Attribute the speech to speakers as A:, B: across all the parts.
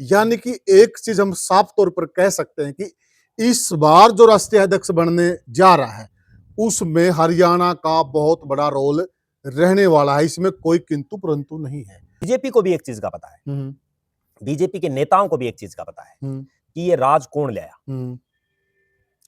A: यानी कि एक चीज हम साफ तौर पर कह सकते हैं कि इस बार जो राष्ट्रीय अध्यक्ष बनने जा रहा है उसमें हरियाणा का बहुत बड़ा रोल रहने वाला है, इसमें कोई किंतु परंतु नहीं है।
B: बीजेपी को भी एक चीज का पता है, बीजेपी के नेताओं को भी एक चीज का पता है कि ये राज कौन लाया।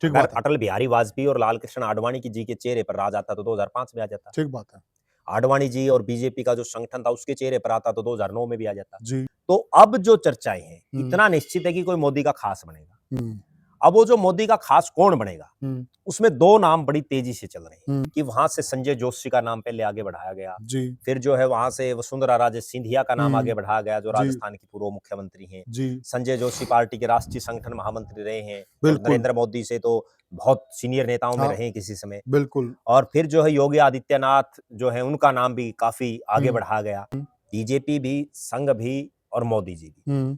B: अगर अटल बिहारी वाजपेयी और लाल कृष्ण आडवाणी जी के चेहरे पर राज आता तो 2005 में आ जाता।
A: ठीक बात है।
B: आडवाणी जी और बीजेपी का जो संगठन था उसके चेहरे पर आता तो 2009 में भी आ जाता
A: जी।
B: तो अब जो चर्चाएं हैं इतना निश्चित है कि कोई मोदी का खास बनेगा। अब वो जो मोदी का खास कौन बनेगा उसमें दो नाम बड़ी तेजी से चल रहे हैं कि वहां से संजय जोशी का नाम पहले आगे बढ़ाया गया, फिर जो है वहां से वसुंधरा राजे सिंधिया का नाम आगे बढ़ाया गया जो राजस्थान की पूर्व मुख्यमंत्री हैं। संजय जोशी पार्टी के राष्ट्रीय संगठन महामंत्री रहे हैं और नरेंद्र मोदी से तो बहुत सीनियर नेताओं में रहे किसी समय।
A: बिल्कुल।
B: और फिर जो है योगी आदित्यनाथ जो है उनका नाम भी काफी आगे बढ़ाया गया। बीजेपी भी, संघ भी और मोदी जी भी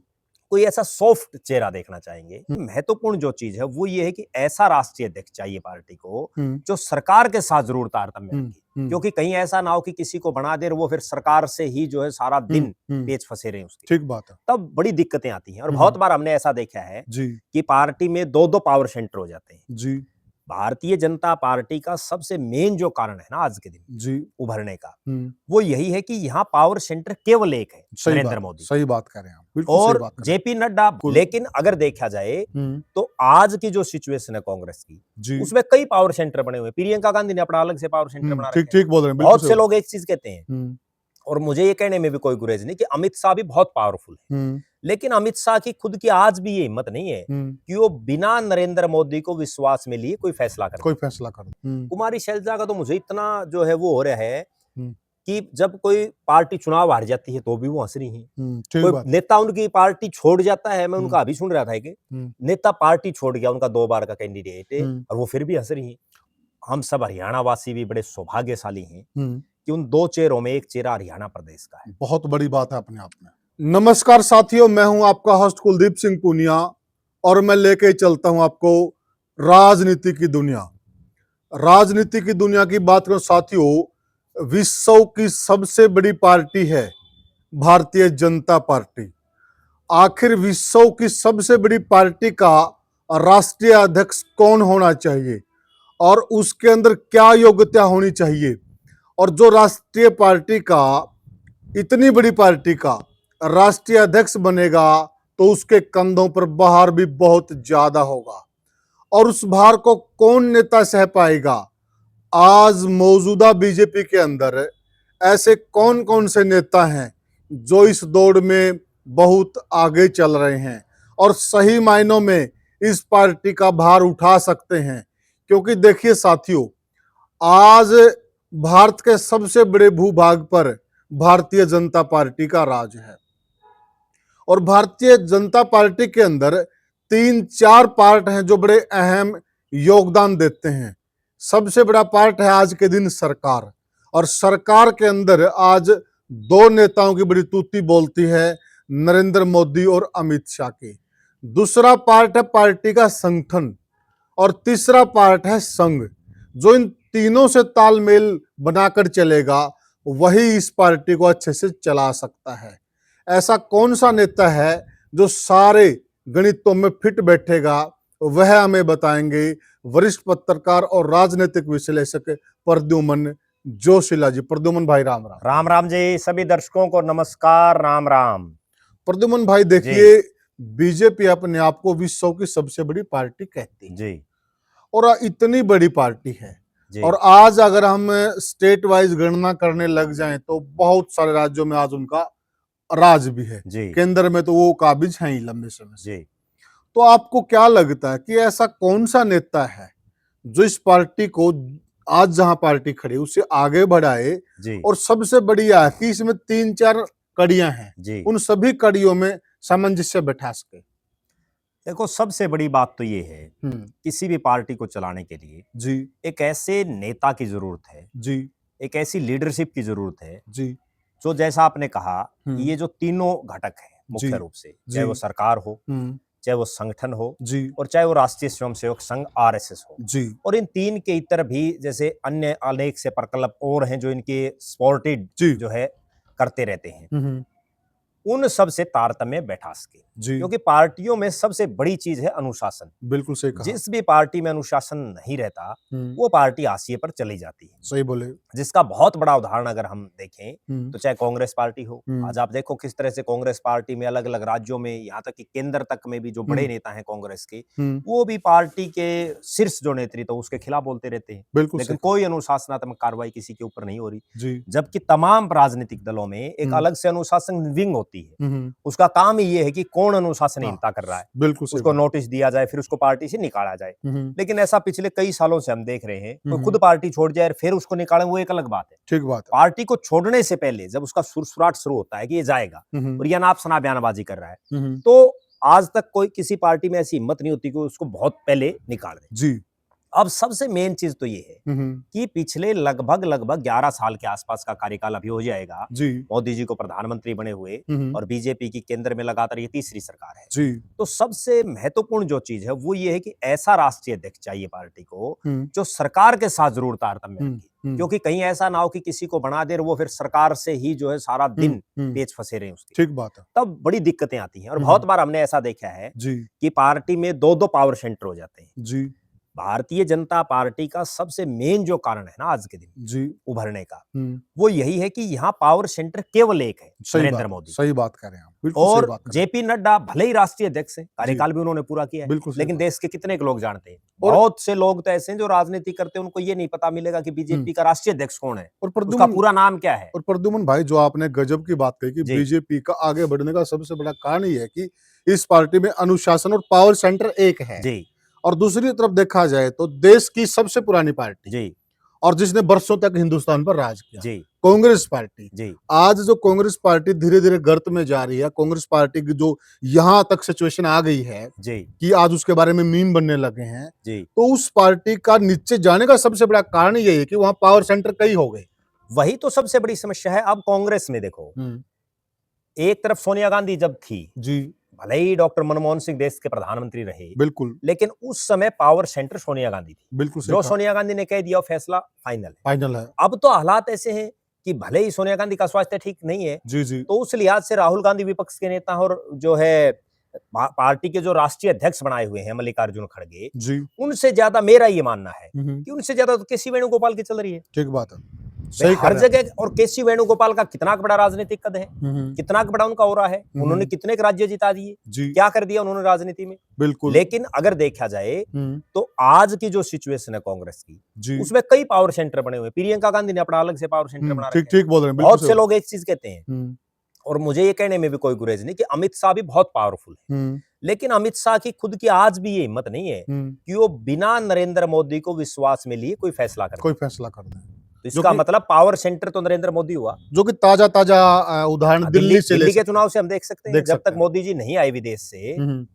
B: कोई ऐसा सॉफ्ट चेहरा देखना चाहेंगे। महत्वपूर्ण जो चीज है वो ये है कि ऐसा राष्ट्रीय अध्यक्ष चाहिए पार्टी को जो सरकार के साथ जरूर तारतम्य रखे, क्योंकि कहीं ऐसा ना हो कि किसी को बना दे और वो फिर सरकार से ही जो है सारा दिन पेच फंसे रहे उसके।
A: ठीक बात है।
B: तब बड़ी दिक्कतें आती हैं और बहुत बार हमने ऐसा देखा है कि पार्टी में दो दो पावर सेंटर हो जाते हैं
A: जी।
B: भारतीय जनता पार्टी का सबसे मेन जो कारण है ना आज के दिन उभरने का वो यही है कि यहाँ पावर सेंटर केवल एक है, नरेंद्र मोदी।
A: सही बात कर रहे हैं
B: और जेपी नड्डा। लेकिन अगर देखा जाए तो आज की जो सिचुएशन है कांग्रेस की उसमें कई पावर सेंटर बने हुए हैं। प्रियंका गांधी ने अपना अलग से पावर सेंटर बना रखा है।
A: ठीक बोल रहे हैं।
B: बहुत से लोग एक चीज कहते हैं और मुझे ये कहने में भी कोई गुरेज नहीं कि अमित शाह भी बहुत पावरफुल है, लेकिन अमित शाह की खुद की आज भी ये हिम्मत नहीं है कि वो बिना नरेंद्र मोदी को विश्वास में लिए कोई फैसला करे। कुमारी शैलजा का तो मुझे इतना जो है वो हो रहा है कि जब कोई पार्टी चुनाव हार जाती है तो भी वो हंस रही है। कोई नेता उनकी पार्टी छोड़ जाता है, मैं उनका अभी सुन रहा था कि नेता पार्टी छोड़ गया उनका 2 बार का कैंडिडेट और वो फिर भी हंस रही है। हम सब हरियाणा वासी भी बड़े सौभाग्यशाली हैं कि उन 2 चेहरों में एक चेहरा हरियाणा प्रदेश का है।
A: बहुत बड़ी बात है अपने आप में। नमस्कार साथियों, मैं हूं आपका होस्ट कुलदीप सिंह पुनिया और मैं लेके चलता हूं आपको राजनीति की दुनिया। राजनीति की दुनिया की बात करूं साथियों, विश्व की सबसे बड़ी पार्टी है भारतीय जनता पार्टी। आखिर विश्व की सबसे बड़ी पार्टी का राष्ट्रीय अध्यक्ष कौन होना चाहिए और उसके अंदर क्या योग्यता होनी चाहिए, और जो राष्ट्रीय पार्टी का, इतनी बड़ी पार्टी का राष्ट्रीय अध्यक्ष बनेगा तो उसके कंधों पर भार भी बहुत ज्यादा होगा और उस भार को कौन नेता सह पाएगा। आज मौजूदा बीजेपी के अंदर ऐसे कौन कौन से नेता हैं जो इस दौड़ में बहुत आगे चल रहे हैं और सही मायनों में इस पार्टी का भार उठा सकते हैं। क्योंकि देखिए साथियों, आज भारत के सबसे बड़े भूभाग पर भारतीय जनता पार्टी का राज है और भारतीय जनता पार्टी के अंदर 3-4 पार्ट हैं जो बड़े अहम योगदान देते हैं। सबसे बड़ा पार्ट है आज के दिन सरकार, और सरकार के अंदर आज 2 नेताओं की बड़ी तूती बोलती है, नरेंद्र मोदी और अमित शाह की। दूसरा पार्ट है पार्टी का संगठन और तीसरा पार्ट है संघ। जो इन तीनों से तालमेल बनाकर चलेगा वही इस पार्टी को अच्छे से चला सकता है। ऐसा कौन सा नेता है जो सारे गणितों में फिट बैठेगा, वह हमें बताएंगे वरिष्ठ पत्रकार और राजनीतिक विश्लेषक प्रद्युमन जोशीला जी। प्रद्युमन भाई राम राम।
B: राम राम जी, सभी दर्शकों को नमस्कार, राम राम।
A: प्रद्युमन भाई देखिए, बीजेपी अपने आप को विश्व की सबसे बड़ी पार्टी कहती है
B: जी,
A: और इतनी बड़ी पार्टी है और आज अगर हम स्टेट वाइज गणना करने लग जाएं तो बहुत सारे राज्यों में आज उनका राज भी है। केंद्र में तो वो काबिज हैं ही लंबे समय से। तो आपको क्या लगता है कि ऐसा कौन सा नेता है जो इस पार्टी को आज जहां पार्टी खड़ी उससे आगे बढ़ाए, और सबसे बढ़िया है कि इसमें 3-4 कड़ियां हैं, उन सभी कड़ियों में सामंजस्य बैठा सके।
B: देखो, सबसे बड़ी बात तो ये है किसी भी पार्टी को चलाने के लिए एक ऐसे नेता की जरूरत है, एक ऐसी लीडरशिप की जरूरत है जो, जैसा आपने कहा, ये जो तीनों घटक है मुख्य रूप से, चाहे वो सरकार हो, चाहे वो संगठन हो और चाहे वो राष्ट्रीय स्वयंसेवक संघ RSS हो, और इन तीन के इतर भी जैसे अन्य अनेक से प्रकल्प और हैं जो इनके सपोर्टेड जो है करते रहते हैं। उन सब से तारतम्य बैठा सके,
A: जी
B: क्योंकि पार्टियों में सबसे बड़ी चीज है अनुशासन।
A: बिल्कुल सही कहा।
B: जिस भी पार्टी में अनुशासन नहीं रहता वो पार्टी हाशिए पर चली जाती है।
A: सही बोले।
B: जिसका बहुत बड़ा उदाहरण अगर हम देखें तो चाहे कांग्रेस पार्टी हो,
A: हम्म।
B: आज आप देखो किस तरह से कांग्रेस पार्टी में अलग अलग राज्यों में, यहाँ तक कि केंद्र तक में भी जो बड़े नेता हैं कांग्रेस के, वो भी पार्टी के शीर्ष जो नेतृत्व उसके खिलाफ बोलते रहते हैं,
A: बिल्कुल
B: लेकिन
A: सही कहा।
B: कोई अनुशासनात्मक कार्रवाई किसी के ऊपर नहीं हो रही।
A: जी
B: जबकि तमाम राजनीतिक दलों में एक अलग से अनुशासन विंग होती है, उसका काम ही ये है कि कौन अनुशासनहीनता कर रहा है
A: बिल्कुल सही
B: उसको
A: बात।
B: नोटिस दिया जाए, फिर उसको पार्टी से निकाला जाए। लेकिन ऐसा पिछले कई सालों से हम देख रहे हैं, तो खुद पार्टी छोड़ जाए और फिर उसको निकाले, वो एक अलग बात है।
A: ठीक बात है।
B: पार्टी को छोड़ने से पहले जब उसका सुरसुराट शुरू होता है कि ये जाएगा और ये अनाप शनाप बयानबाजी कर रहा है, तो आज तक कोई किसी पार्टी में ऐसी हिम्मत नहीं होती कि उसको बहुत पहले निकाल दे।
A: जी
B: अब सबसे मेन चीज तो ये है कि पिछले लगभग 11 साल के आसपास का कार्यकाल अभी हो जाएगा
A: जी
B: मोदी जी को प्रधानमंत्री बने हुए, और बीजेपी की केंद्र में लगातार ये तीसरी सरकार है।
A: जी
B: तो सबसे महत्वपूर्ण जो चीज है वो ये है कि ऐसा राष्ट्रीय अध्यक्ष चाहिए पार्टी को जो सरकार के साथ जरूर तारतम्य रखे, क्योंकि कहीं ऐसा ना हो कि किसी को बना दे और वो फिर सरकार से ही जो है सारा दिन पेच फंसे रहे उसके,
A: ठीक बात है।
B: तब बड़ी दिक्कतें आती हैं। और बहुत बार हमने ऐसा देखा है
A: जी
B: कि पार्टी में दो दो पावर सेंटर हो जाते हैं।
A: जी
B: भारतीय जनता पार्टी का सबसे मेन जो कारण है ना आज के दिन
A: जी
B: उभरने का, वो यही है कि यहाँ पावर सेंटर केवल एक है, नरेंद्र मोदी।
A: सही बात कर रहे हैं आप, बिल्कुल सही
B: और
A: बात कर रहे हैं।
B: जेपी नड्डा भले ही राष्ट्रीय अध्यक्ष हैं, कार्यकाल भी उन्होंने पूरा किया है,
A: बिल्कुल सही
B: लेकिन
A: बात।
B: देश के कितने लोग जानते हैं? बहुत से लोग तो ऐसे हैं जो राजनीति करते हैं, उनको ये नहीं पता मिलेगा कि बीजेपी का राष्ट्रीय अध्यक्ष कौन है,
A: और
B: उसका
A: प्रद्युमन
B: पूरा नाम क्या है।
A: और प्रद्युमन भाई, जो आपने गजब की बात कही कि
B: जी।
A: बीजेपी का आगे बढ़ने का सबसे बड़ा कारण ये है कि इस पार्टी में अनुशासन और पावर सेंटर एक है।
B: जी
A: और दूसरी तरफ देखा जाए तो देश की सबसे पुरानी पार्टी
B: जी
A: और जिसने बरसों तक हिंदुस्तान पर राज किया,
B: जी
A: कांग्रेस पार्टी।
B: जी
A: आज जो कांग्रेस पार्टी धीरे धीरे गर्त में जा रही है, कांग्रेस पार्टी की जो यहाँ तक सिचुएशन आ गई है
B: जी
A: कि आज उसके बारे में मीम बनने लगे हैं,
B: जी
A: तो उस पार्टी का नीचे जाने का सबसे बड़ा कारण यही है कि वहां पावर सेंटर कई हो गए।
B: वही तो सबसे बड़ी समस्या है। अब कांग्रेस में देखो, एक तरफ सोनिया गांधी जब थी,
A: जी
B: भले ही डॉक्टर मनमोहन सिंह देश के प्रधानमंत्री रहे,
A: बिल्कुल
B: लेकिन उस समय पावर सेंटर सोनिया गांधी थी।
A: बिल्कुल सही
B: जो
A: कहा।
B: सोनिया गांधी ने कह दिया फैसला फाइनल है।
A: फाइनल है।
B: अब तो हालात ऐसे हैं कि भले ही सोनिया गांधी का स्वास्थ्य ठीक नहीं है,
A: जी जी
B: तो उस लिहाज से राहुल गांधी विपक्ष के नेता और जो है पार्टी के जो राष्ट्रीय अध्यक्ष बनाए हुए हैं मल्लिकार्जुन खड़गे,
A: जी
B: उनसे ज्यादा मेरा ये मानना है कि उनसे ज्यादा तो केसी वेणुगोपाल की चल रही है।
A: ठीक बात है।
B: भाई, हर
A: कह रहे
B: जगह। और केसी वेणुगोपाल का कितना बड़ा राजनीतिक कद है,
A: हैं।
B: कितना बड़ा उनका ओरा है, उन्होंने कितने राज्य जिता दिए,
A: जी
B: क्या कर दिया उन्होंने राजनीति में।
A: बिल्कुल।
B: लेकिन अगर देखा जाए तो आज की जो सिचुएशन है कांग्रेस की,
A: जी
B: उसमें कई पावर सेंटर बने हुए हैं। प्रियंका गांधी ने अपना अलग से पावर सेंटर बना
A: ठीक
B: रखा है।
A: ठीक बोल रहे हैं, बिल्कुल
B: बहुत
A: सही
B: से
A: बोल
B: लोग एक चीज कहते हैं,
A: रहे हैं।
B: और मुझे ये कहने में भी कोई गुरेज नहीं कि अमित शाह भी बहुत पावरफुल है, लेकिन अमित शाह की खुद की आज भी ये हिम्मत नहीं है कि वो बिना नरेंद्र मोदी को विश्वास में लिए कोई फैसला करे।
A: कोई फैसला कर दें।
B: तो इसका मतलब पावर सेंटर तो नरेंद्र मोदी हुआ।
A: जो कि ताजा ताजा उदाहरण दिल्ली से
B: दिल्ली के चुनाव से हम देख सकते हैं,
A: देख
B: जब
A: सकते
B: तक
A: हैं।
B: मोदी जी नहीं आए विदेश से,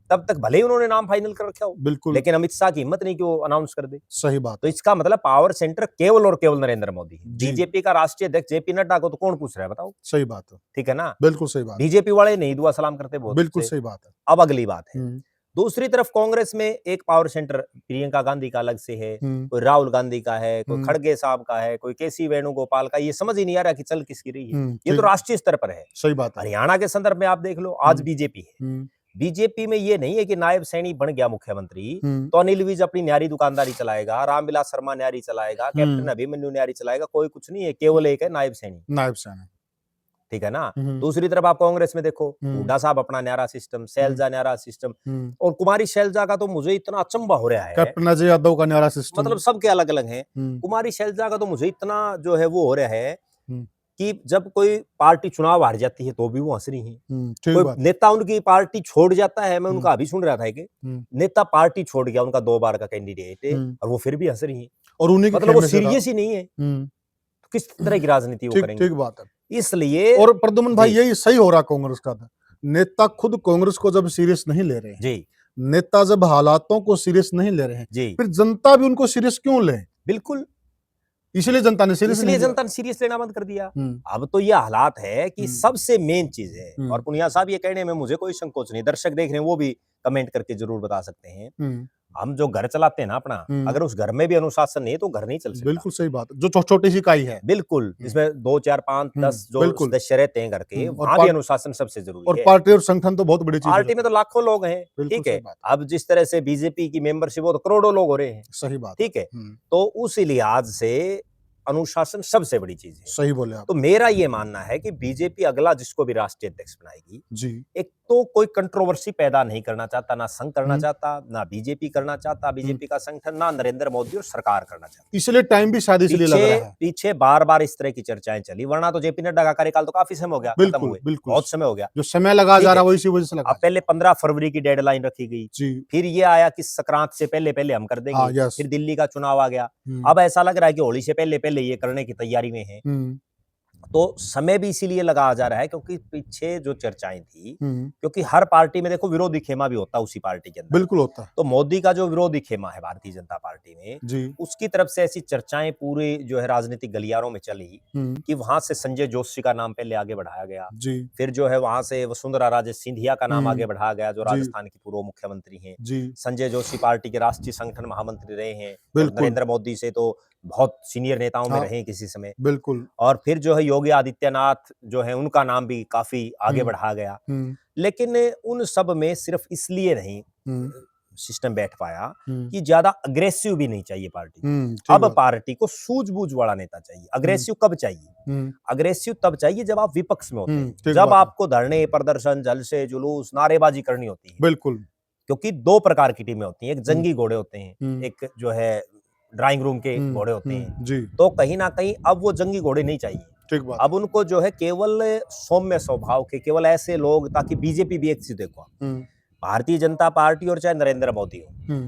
B: तब तक भले ही उन्होंने नाम फाइनल कर रखा हो,
A: बिल्कुल
B: लेकिन अमित शाह की हिम्मत नहीं कि वो अनाउंस कर दे।
A: सही बात
B: तो
A: है।
B: इसका मतलब पावर सेंटर केवल और केवल नरेंद्र मोदी है।
A: जी।
B: बीजेपी का राष्ट्रीय अध्यक्ष जेपी नड्डा को तो कौन पूछ रहा है बताओ।
A: सही बात है।
B: ठीक है ना,
A: बिल्कुल सही बात है।
B: बीजेपी वाले नहीं दुआ सलाम करते बहुत
A: बिल्कुल
B: से।
A: सही बात है।
B: अब अगली बात है, दूसरी तरफ कांग्रेस में एक पावर सेंटर प्रियंका गांधी का अलग से है, कोई राहुल गांधी का है, कोई खड़गे साहब का है, कोई केसी वेणुगोपाल का। ये समझ ही नहीं आ रहा कि चल किसकी रही है। ये तो राष्ट्रीय स्तर पर है।
A: सही बात है।
B: हरियाणा के संदर्भ में आप देख लो, आज बीजेपी है। बीजेपी में ये नहीं है कि नायब सैनी बन गया मुख्यमंत्री तो अनिल विज अपनी न्यारी दुकानदारी चलाएगा, रामविलास शर्मा न्यारी चलाएगा, कैप्टन अभिमन्यु न्यारी चलाएगा। कोई कुछ नहीं है, केवल एक है नायब सैनी।
A: नायब सैनी,
B: ठीक है ना। दूसरी तरफ आप कांग्रेस में देखो, हुड्डा साहब अपना न्यारा सिस्टम, शैलजा न्यारा सिस्टम, और कुमारी शैलजा का तो मुझे इतना अचंभा हो रहा है।
A: कैप्टन अजय यादव का न्यारा सिस्टम,
B: मतलब सबके अलग अलग हैं। कुमारी शैलजा का तो मुझे इतना जो है वो हो रहा है कि जब कोई पार्टी चुनाव हार जाती है तो भी वो हंस रही है। कोई नेता उनकी पार्टी छोड़ जाता है, मैं उनका अभी सुन रहा था कि नेता पार्टी छोड़ गया उनका 2 बार का कैंडिडेट, और वो फिर भी हंस रही है।
A: और उन्हीं
B: मतलब वो सीरियस ही नहीं है, तो किस तरह की राजनीति वो करेंगे।
A: ठीक बात है।
B: इसलिए
A: और प्रद्युमन भाई, यही सही हो रहा कांग्रेस का था। नेता खुद कांग्रेस को जब सीरियस नहीं ले रहे हैं
B: जी,
A: नेता जब हालातों को सीरियस नहीं ले रहे हैं
B: जी,
A: फिर जनता भी उनको सीरियस क्यों ले?
B: बिल्कुल,
A: इसलिए जनता ने सीरियस
B: लेना बंद कर दिया। अब तो ये हालात है कि सबसे मेन चीज है, और पुनिया साहब ये कहने में मुझे कोई संकोच नहीं, दर्शक देख रहे हैं वो भी कमेंट करके जरूर बता सकते हैं। हम जो घर चलाते हैं ना अपना, अगर उस घर में भी अनुशासन नहीं है तो घर नहीं चल सकता।
A: बिल्कुल सही बात है, जो छोटी सी इकाई है।
B: बिल्कुल, इसमें 2, 4, 5, 10 जो
A: बिल्कुल।
B: सदस्य रहते हैं घर के,
A: और
B: वहां भी अनुशासन सबसे जरूरी
A: और
B: है।
A: पार्टी और संगठन तो बहुत बड़ी चीज
B: पार्टी में तो लाखों लोग हैं,
A: बिल्कुल
B: ठीक
A: सही
B: है।
A: बात
B: अब जिस तरह से बीजेपी की मेंबरशिप हो तो करोड़ों लोग हो रहे हैं,
A: सही बात
B: ठीक है। तो उस लिहाज से अनुशासन सबसे बड़ी चीज है।
A: सही बोले आप।
B: तो मेरा ये मानना है कि बीजेपी अगला जिसको भी राष्ट्रीय अध्यक्ष बनाएगी
A: जी,
B: एक तो कोई कंट्रोवर्सी पैदा नहीं करना चाहता, ना संघ करना चाहता, ना बीजेपी करना चाहता, बीजेपी का संगठन, ना नरेंद्र मोदी और सरकार करना चाहती।
A: इसलिए टाइम भी शायद इसलिए लग रहा है।
B: पीछे बार बार इस तरह की चर्चाएं चली, वरना तो जेपी नड्डा का कार्यकाल तो काफी समय हो गया, खत्म
A: बिल्कुल
B: हुए,
A: बिल्कुल
B: बहुत समय हो गया।
A: जो समय लगा
B: ठीक
A: जा
B: है।
A: रहा है वो इसी वजह से लगा।
B: अब पहले 15 फरवरी की डेडलाइन रखी गई,
A: जी,
B: फिर ये आया कि संक्रांत से पहले पहले हम कर
A: हाँ,
B: देंगे,
A: यस।
B: फिर दिल्ली का चुनाव आ गया। अब ऐसा लग रहा है कि होली से पहले पहले ये करने की तैयारी में है। तो समय भी इसीलिए लगा जा रहा है क्योंकि पीछे जो चर्चाएं थी, क्योंकि हर पार्टी में देखो विरोधी खेमा भी होता है उसी पार्टी के अंदर,
A: बिल्कुल होता है।
B: तो मोदी का जो विरोधी खेमा है भारतीय जनता पार्टी में,
A: जी,
B: उसकी तरफ से ऐसी चर्चाएं पूरे जो है राजनीतिक गलियारों में चली कि वहां से संजय जोशी का नाम पहले आगे बढ़ाया गया,
A: जी,
B: फिर जो है वहां से वसुंधरा राजे सिंधिया का नाम आगे बढ़ाया गया जो
A: जी।
B: राजस्थान की पूर्व मुख्यमंत्री हैं।
A: जी,
B: संजय जोशी पार्टी के राष्ट्रीय संगठन महामंत्री रहे हैं और
A: बिल्कुल।
B: नरेंद्र मोदी से तो बहुत सीनियर नेताओं में
A: हाँ,
B: रहे हैं किसी समय।
A: बिल्कुल।
B: और फिर जो है योगी आदित्यनाथ जो है उनका नाम भी काफी आगे बढ़ा गया। लेकिन उन सब में सिर्फ इसलिए नहीं सिस्टम बैठ पाया कि ज्यादा अग्रेसिव भी नहीं चाहिए पार्टी। अब पार्टी को सूझबूझ वाला नेता चाहिए। अग्रेसिव कब चाहिए? अग्रेसिव तब चाहिए जब आप विपक्ष में होते हैं, जब आपको धरने, प्रदर्शन, जलसे, जुलूस, नारेबाजी करनी होती है।
A: बिल्कुल।
B: क्योंकि दो प्रकार की टीमें होती हैं, एक जंगी घोड़े होते हैं, एक जो है ड्राइंग रूम के घोड़े होते हैं।
A: जी,
B: तो कहीं ना कहीं अब वो जंगी घोड़े नहीं चाहिए।
A: ठीक बात।
B: अब उनको जो है केवल सौम्य स्वभाव के, केवल ऐसे लोग, ताकि बीजेपी भी एक चीज देखो, भारतीय जनता पार्टी और चाहे नरेंद्र मोदी हो,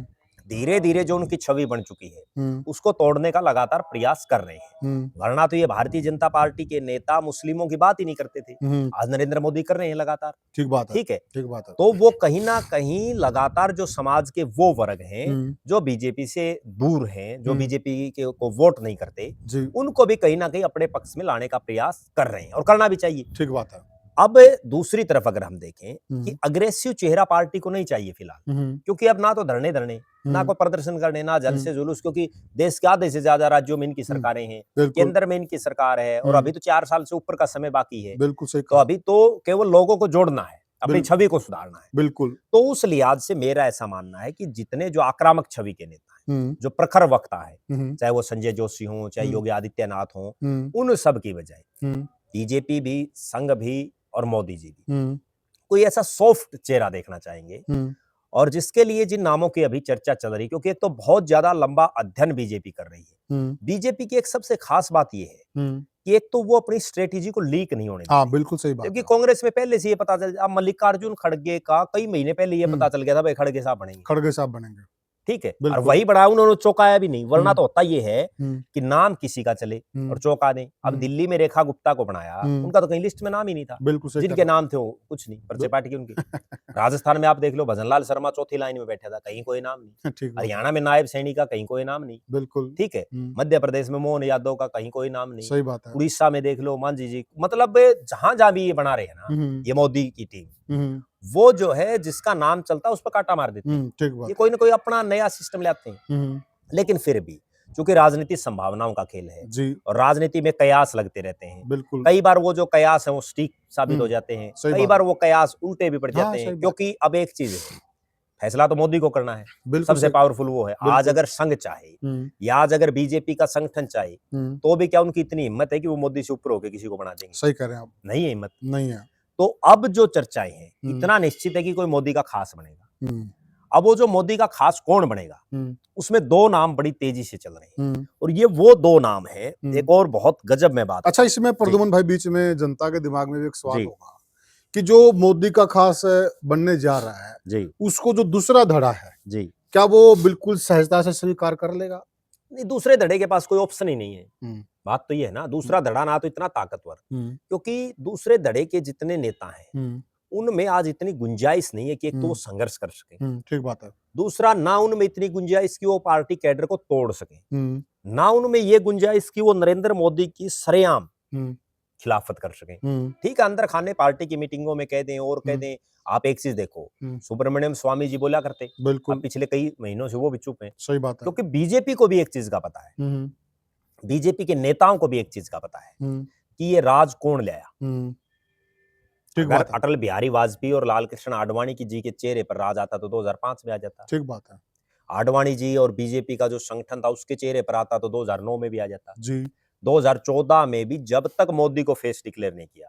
B: धीरे धीरे जो उनकी छवि बन चुकी है उसको तोड़ने का लगातार प्रयास कर रहे हैं। वरना तो ये भारतीय जनता पार्टी के नेता मुस्लिमों की बात ही नहीं करते थे, आज नरेंद्र मोदी कर रहे हैं लगातार।
A: ठीक बात है,
B: ठीक है,
A: ठीक बात है।
B: तो वो कहीं ना कहीं लगातार जो समाज के वो वर्ग हैं जो बीजेपी से दूर हैं, जो बीजेपी के को वोट नहीं करते, उनको भी कहीं ना कहीं अपने पक्ष में लाने का प्रयास कर रहे हैं और करना भी चाहिए।
A: ठीक बात है।
B: अब दूसरी तरफ अगर हम देखें कि अग्रेसिव चेहरा पार्टी को नहीं चाहिए फिलहाल, क्योंकि अब ना तो धरने ना कोई प्रदर्शन करने, ना जलसे जुलूस, क्योंकि देश के आधे से ज्यादा राज्यों में इनकी सरकारें हैं, केंद्र में इनकी सरकार है और अभी तो 4 साल से ऊपर का समय बाकी है।
A: बिल्कुल सही
B: तो अभी तो केवल लोगों को जोड़ना है, अपनी छवि को सुधारना है।
A: बिल्कुल।
B: तो उस लिहाज से मेरा ऐसा मानना है कि जितने जो आक्रामक छवि के नेता हैं, जो प्रखर वक्ता है, चाहे वो संजय जोशी हो, चाहे योगी आदित्यनाथ हो, उन सब की बजाय बीजेपी भी, संघ भी और मोदी जी भी कोई ऐसा सॉफ्ट चेहरा देखना चाहेंगे। और जिसके लिए जिन नामों की अभी चर्चा चल रही, क्योंकि एक तो बहुत ज्यादा लंबा अध्ययन बीजेपी कर रही है। बीजेपी की एक सबसे खास बात यह है कि एक तो वो अपनी स्ट्रेटेजी को लीक नहीं होने देती।
A: हाँ, बिल्कुल सही बात।
B: क्योंकि कांग्रेस में पहले से ये पता चल, अब मल्लिकार्जुन खड़गे का कई महीने पहले ये पता चल गया था भाई खड़गे साहब बनेंगे,
A: खड़गे साहब बनेंगे,
B: ठीक है, और वही बढ़ाया, उन्होंने चौंकाया भी नहीं। वरना तो होता ये है कि नाम किसी का चले और चौंका दें। अब दिल्ली में रेखा गुप्ता को बनाया, उनका तो कहीं लिस्ट में नाम ही नहीं था, जिनके नाम थे वो कुछ नहीं, पर्चे पार्टी की उनकी। राजस्थान में आप देख लो, भजनलाल शर्मा चौथी लाइन में बैठा था, कहीं कोई नाम नहीं। हरियाणा में नायब सैनी का कहीं कोई नाम नहीं, बिल्कुल, ठीक है। मध्य प्रदेश में मोहन यादव का कहीं कोई नाम नहीं,
A: सही बात है।
B: उड़ीसा में देख लो मांझी जी। मतलब जहां जहां भी ये बना रहे हैं ना ये मोदी की टीम, वो जो है जिसका नाम चलता है उस पर कांटा मार देते हैं। ये कोई ना कोई अपना नया सिस्टम ले आते हैं। लेकिन फिर भी चूंकि राजनीति संभावनाओं का खेल है
A: जी,
B: और राजनीति में कयास लगते रहते हैं,
A: बिल्कुल।
B: कई बार वो जो कयास है वो स्टिक साबित हो जाते हैं, कई बार वो कयास उल्टे भी पड़ जाते हैं। क्योंकि अब एक चीज है, फैसला तो मोदी को करना है, सबसे पावरफुल वो है। आज अगर संघ चाहे या आज अगर बीजेपी का संगठन चाहे, तो भी क्या उनकी इतनी हिम्मत है कि वो मोदी से ऊपर होकर किसी को बना देंगे?
A: सही कह रहे हैं आप।
B: नहीं है, हिम्मत
A: नहीं है।
B: तो अब जो चर्चाएं हैं, इतना निश्चित है कि कोई मोदी का खास बनेगा। अब वो जो मोदी का खास कौन बनेगा, उसमें 2 नाम बड़ी तेजी से चल रहे हैं और ये वो 2 नाम है। एक और बहुत गजब में बात,
A: अच्छा, इसमें प्रद्युमन भाई बीच में जनता के दिमाग में भी एक सवाल होगा कि जो मोदी का खास बनने जा रहा है जी, उसको जो दूसरा धड़ा है जी, क्या वो बिल्कुल सहजता से स्वीकार कर लेगा?
B: नहीं, दूसरे धड़े के पास कोई ऑप्शन ही नहीं है। बात तो ये है ना, दूसरा धड़ा ना तो इतना ताकतवर, क्योंकि दूसरे धड़े के जितने नेता हैं उनमें आज इतनी गुंजाइश नहीं है कि एक तो वो संघर्ष कर सके,
A: ठीक बात है।
B: दूसरा, ना उनमें इतनी गुंजाइश कि वो पार्टी कैडर को तोड़ सके, ना उनमें ये गुंजाइश कि वो नरेंद्र मोदी की सरेआम खिलाफत कर सकें। ठीक है, अंदर खाने पार्टी की मीटिंगों में कह दें और कह दें। आप एक चीज देखो, सुब्रमण्यम स्वामी जी बोला करते,
A: बिल्कुल
B: अब पिछले कई महीनों से वो भी चुप हैं,
A: सही बात है।
B: क्योंकि बीजेपी को भी एक चीज का पता है, बीजेपी के नेताओं को भी एक चीज का पता है कि ये राज कौन लाया।
A: ठीक
B: अगर
A: बात है।
B: अटल बिहारी वाजपेयी और लाल कृष्ण आडवाणी की जी के चेहरे पर राज आता तो 2005 में आ जाता।
A: ठीक बात है
B: आडवाणी जी और बीजेपी का जो संगठन था उसके चेहरे पर आता तो 2009 में भी आ जाता।
A: जी।
B: 2014 में भी जब तक मोदी को फेस डिक्लेयर नहीं किया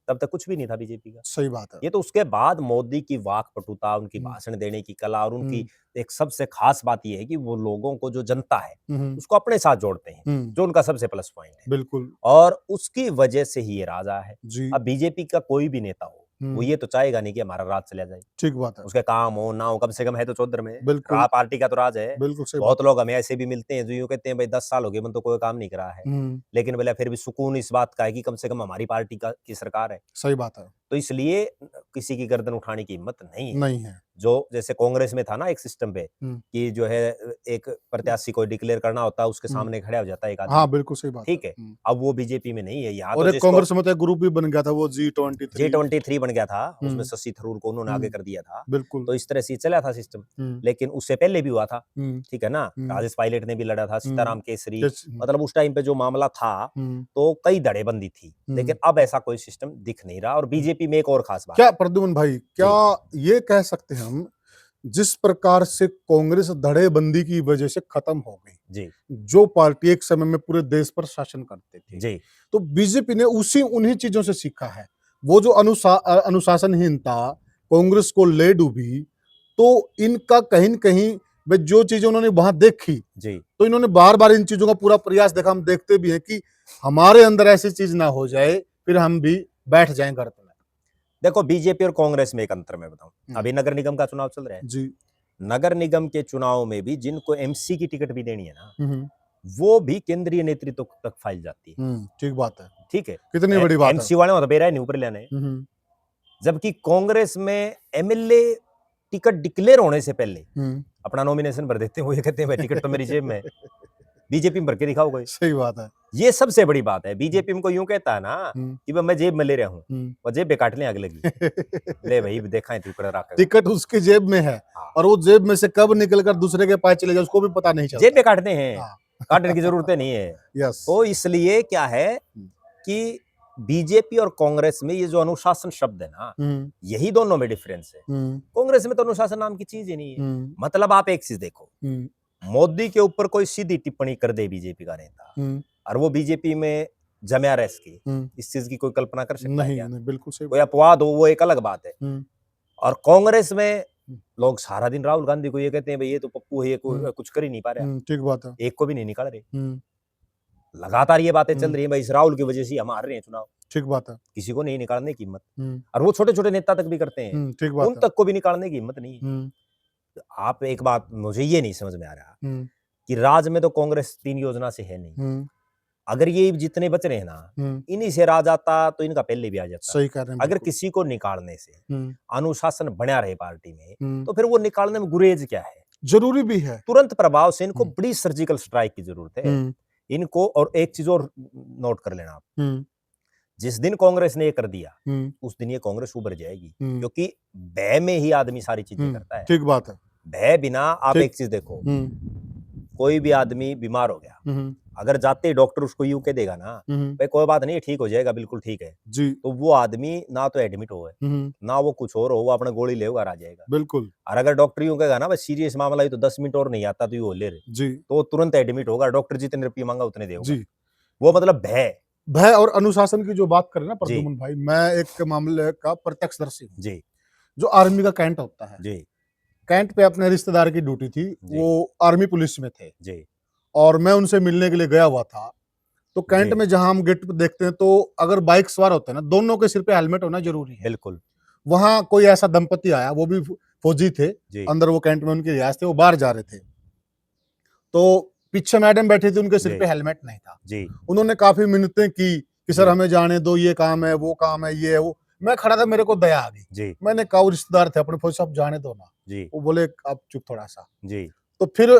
B: तब तक कुछ भी नहीं था बीजेपी का।
A: सही बात है।
B: ये तो उसके बाद मोदी की वाकपटुता, उनकी भाषण देने की कला और उनकी एक सबसे खास बात यह है कि वो लोगों को, जो जनता है उसको अपने साथ जोड़ते हैं, जो उनका सबसे प्लस पॉइंट है।
A: बिल्कुल।
B: और उसकी वजह से ही ये राजा है।
A: जी।
B: अब बीजेपी का कोई भी नेता हो, वो ये तो चाहेगा नहीं कि हमारा राज चला जाए।
A: ठीक बात है।
B: उसके काम हो ना हो, कम से कम है तो चौधर में,
A: बिल्कुल
B: पार्टी का तो राज है।
A: बिल्कुल सही बात।
B: बहुत लोग हमें ऐसे भी मिलते हैं जो यूं कहते हैं भाई 10 साल हो गए मन तो कोई काम नहीं करा है, लेकिन बोले फिर भी सुकून इस बात का है कि कम से कम हमारी पार्टी की सरकार है।
A: सही बात है।
B: तो इसलिए किसी की गर्दन उठाने की हिम्मत नहीं है।
A: नहीं है।
B: जो जैसे कांग्रेस में था ना एक सिस्टम पे कि जो है एक प्रत्याशी को डिक्लेयर करना होता है, उसके सामने खड़ा हो जाता है एक आदमी।
A: हाँ बिल्कुल सही बात
B: ठीक है, अब वो बीजेपी में नहीं है। यहाँ
A: और
B: तो
A: एक कांग्रेस में तो एक ग्रुप भी बन गया था, वो
B: G23 बन गया था, उसमें शशि थरूर को उन्होंने आगे कर दिया था।
A: बिल्कुल।
B: तो इस तरह से चला था सिस्टम, लेकिन उससे पहले भी हुआ था। ठीक है ना, राजेश पायलट ने भी लड़ा था, सीताराम केसरी, मतलब उस टाइम पे जो मामला था तो कई धड़ेबंदी थी, लेकिन अब ऐसा कोई सिस्टम दिख नहीं रहा। और बीजेपी में एक और खास बात
A: क्या प्रद्युमन भाई, क्या ये कह सकते हैं हम, जिस प्रकार से कांग्रेस धड़ेबंदी की वजह से खत्म हो गई
B: जी,
A: जो पार्टी एक समय में पूरे देश पर शासन करते थे
B: जी,
A: तो बीजेपी ने उन्हीं चीजों से सीखा है। वो जो अनुशासनहीनता कांग्रेस को ले डूबी, तो इनका कहीं न कहीं वे जो चीजें उन्होंने वहां देखी
B: जी,
A: तो इन्होंने बार बार इन चीजों का पूरा प्रयास देखा। हम देखते भी हैं कि हमारे अंदर ऐसी चीज ना हो जाए फिर हम भी बैठ जाएं घर पे।
B: देखो बीजेपी और कांग्रेस में एक अंतर मैं बताऊं, अभी नगर निगम का चुनाव चल रहा है
A: जी।
B: नगर निगम के चुनाव में भी जिनको एमसी की टिकट भी देनी है ना, वो भी केंद्रीय नेतृत्व तक फाइल जाती है।
A: ठीक बात है।
B: ठीक है,
A: कितनी बड़ी बात है।
B: एमसी वाले तो बेरा नहीं ऊपर लेने, जबकि कांग्रेस में एमएलए टिकट डिक्लेयर होने से पहले अपना नॉमिनेशन भर देते हैं। वो ये कहते हैं भाई टिकट तो मेरी जेब में है, बीजेपी में भर के दिखाओ कोई।
A: सही बात है।
B: ये सबसे बड़ी बात है। बीजेपी में को यूं कहता है ना कि मैं जेब में ले रहा हूँ, और जेब पे काटने आग लगी ले भाई देखा है टुकड़ा रखा,
A: टिकट उसकी जेब में है और वो जेब में से कब निकलकर दूसरे के पास चले जाए उसको भी पता नहीं चलता।
B: जेब पे काटते हैं, काटने की जरूरत नहीं है।
A: यस।
B: तो इसलिए क्या है कि बीजेपी और कांग्रेस में ये जो अनुशासन शब्द है ना, यही दोनों में डिफरेंस है। कांग्रेस में तो अनुशासन नाम की चीज ही नहीं है। मतलब आप एक चीज देखो, मोदी के ऊपर कोई सीधी टिप्पणी कर दे बीजेपी का नेता और वो बीजेपी में जमया रह सके, इस चीज की कोई कल्पना कर सकता है क्या?
A: नहीं, बिल्कुल सही।
B: कोई अपवाद हो वो एक अलग बात है। और कांग्रेस में लोग सारा दिन राहुल गांधी को ये कहते हैं भाई ये तो पप्पू है, ये कुछ कर ही नहीं पा रहा।
A: ठीक बात है।
B: एक को भी नहीं निकाल रहे, लगातार ये बातें चल रही है भाई इस राहुल की वजह से हम हार रहे हैं चुनाव।
A: ठीक बात है।
B: किसी को नहीं निकालने की हिम्मत, और वो छोटे छोटे नेता तक भी करते हैं,
A: ठीक बात
B: उन तक को भी निकालने की हिम्मत नहीं है। आप एक बात मुझे ये नहीं समझ में आ रहा कि राज्य में तो कांग्रेस 3 योजना से है नहीं, अगर ये जितने बच रहे हैं ना इन्हीं से राज आता तो इनका पहले भी आ जाता।
A: सही कह रहे हैं।
B: अगर किसी को निकालने से अनुशासन बना रहे पार्टी में तो फिर वो निकालने में गुरेज क्या है?
A: जरूरी भी है।
B: तुरंत प्रभाव से इनको बड़ी सर्जिकल स्ट्राइक की जरूरत है इनको। और एक चीज और नोट कर लेना आप, जिस दिन कांग्रेस ने ये कर दिया उस दिन ये कांग्रेस उभर जाएगी, क्योंकि भय में ही आदमी सारी चीजें करता है।
A: ठीक बात है।
B: भय बिना आप एक चीज देखो, कोई भी आदमी बीमार हो गया, अगर जाते ही डॉक्टर उसको यूं कह देगा ना भाई कोई बात नहीं ठीक हो जाएगा, बिल्कुल ठीक है
A: जी,
B: तो वो आदमी ना तो एडमिट हो ना वो कुछ और हो, वो अपना गोली लेगा आ जाएगा।
A: बिल्कुल।
B: और अगर डॉक्टर यूं कहेगा ना भाई सीरियस मामला है तो 10 मिनट और नहीं आता तो ये ले रहे
A: जी,
B: तो वो तुरंत एडमिट होगा, डॉक्टर जितने रुपये मांगा उतने देगा
A: जी।
B: वो मतलब भय
A: और अनुशासन की जो बात करें ना प्रद्युमन भाई, मैं एक मामले का प्रत्यक्षदर्शी हूँ
B: जी।
A: जो आर्मी का कैंट होता है
B: जी,
A: कैंट पे अपने रिश्तेदार की ड्यूटी थी, वो आर्मी पुलिस में थे
B: जी,
A: और मैं उनसे मिलने के लिए गया हुआ था। तो कैंट में जहां हम गेट पे देखते हैं तो अगर बाइक सवार होते हैं ना दोनों के सिर पे हेलमेट होना जरूरी है।
B: बिल्कुल।
A: वहां कोई ऐसा दंपति आया, वो भी फौजी थे, अंदर वो कैंट में उनकी रिहायश थे, वो बाहर जा रहे थे तो पीछे मैडम बैठी थी, उनके सिर पे हेलमेट नहीं था
B: जी।
A: उन्होंने काफी मिन्नतें की कि सर हमें जाने दो, ये काम है वो काम है ये है वो। मैं खड़ा था, मेरे को दया आ गई, मैंने कहा रिश्तेदार थे अपने, फौजी साहब जाने दो ना जी। वो बोले आप चुप थोड़ा सा जी। तो फिर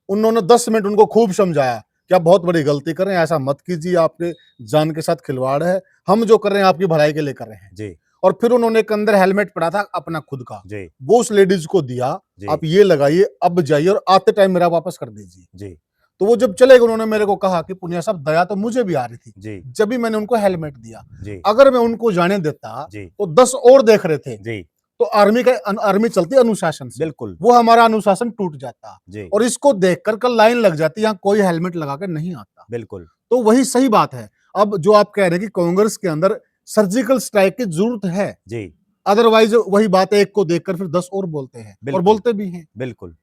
A: उन्होंने 10 मिनट उनको खूब समझाया क्या बहुत बड़ी गलती कर रहे हैं, ऐसा मत कीजिए, आपके जान के साथ खिलवाड़ है, हम जो कर रहे हैं आपकी भलाई के लिए कर रहे हैं।
B: जी
A: और फिर उन्होंने एक अंदर हेलमेट पड़ा था अपना खुद का,
B: जी
A: वो उस लेडीज को दिया,
B: जी
A: आप ये लगाइए, अब जाइए और आते टाइम मेरा वापस कर दीजिए।
B: जी
A: तो वो जब चले गए, उन्होंने मेरे को कहा कि पुनिया साहब, दया तो मुझे भी आ रही थी
B: जी
A: जब भी मैंने उनको हेलमेट दिया,
B: जी
A: अगर मैं उनको जाने देता
B: जी
A: तो 10 और देख रहे थे।
B: जी
A: तो आर्मी चलती है अनुशासन से,
B: बिल्कुल
A: वो हमारा अनुशासन टूट जाता
B: जी
A: और इसको देखकर कल लाइन लग जाती, यहाँ कोई हेलमेट लगा कर नहीं आता।
B: बिल्कुल
A: तो वही सही बात है। अब जो आप कह रहे हैं कि कांग्रेस के अंदर सर्जिकल स्ट्राइक की जरूरत है,
B: जी
A: अदरवाइज वही बात है, एक को देखकर फिर 10 और बोलते हैं और
B: बिल्कुल
A: बोलते भी हैं।
B: बिल्कुल।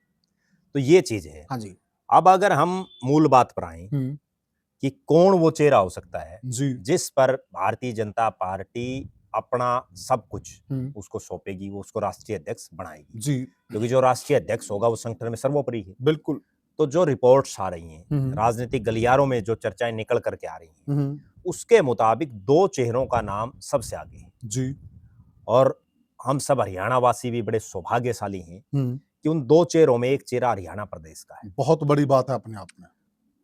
B: तो ये चीज है।
A: हाँ जी।
B: अब अगर हम मूल बात पर आए कि कौन वो चेहरा हो सकता है
A: जी।
B: जिस पर भारतीय जनता पार्टी अपना सब कुछ उसको सौंपेगी, वो उसको राष्ट्रीय अध्यक्ष बनाएगी,
A: जी।
B: क्योंकि जो राष्ट्रीय अध्यक्ष होगा वो संगठन में सर्वोपरि है।
A: बिल्कुल।
B: तो जो रिपोर्ट्स आ रही हैं, राजनीतिक गलियारों में जो चर्चाएं निकल करके आ रही हैं, उसके मुताबिक 2 चेहरों का नाम सबसे आगे है।
A: जी।
B: और हम सब हरियाणा वासी भी बड़े सौभाग्यशाली हैं कि उन 2 चेहरों में एक चेहरा हरियाणा प्रदेश का है।
A: बहुत बड़ी बात है अपने आप में।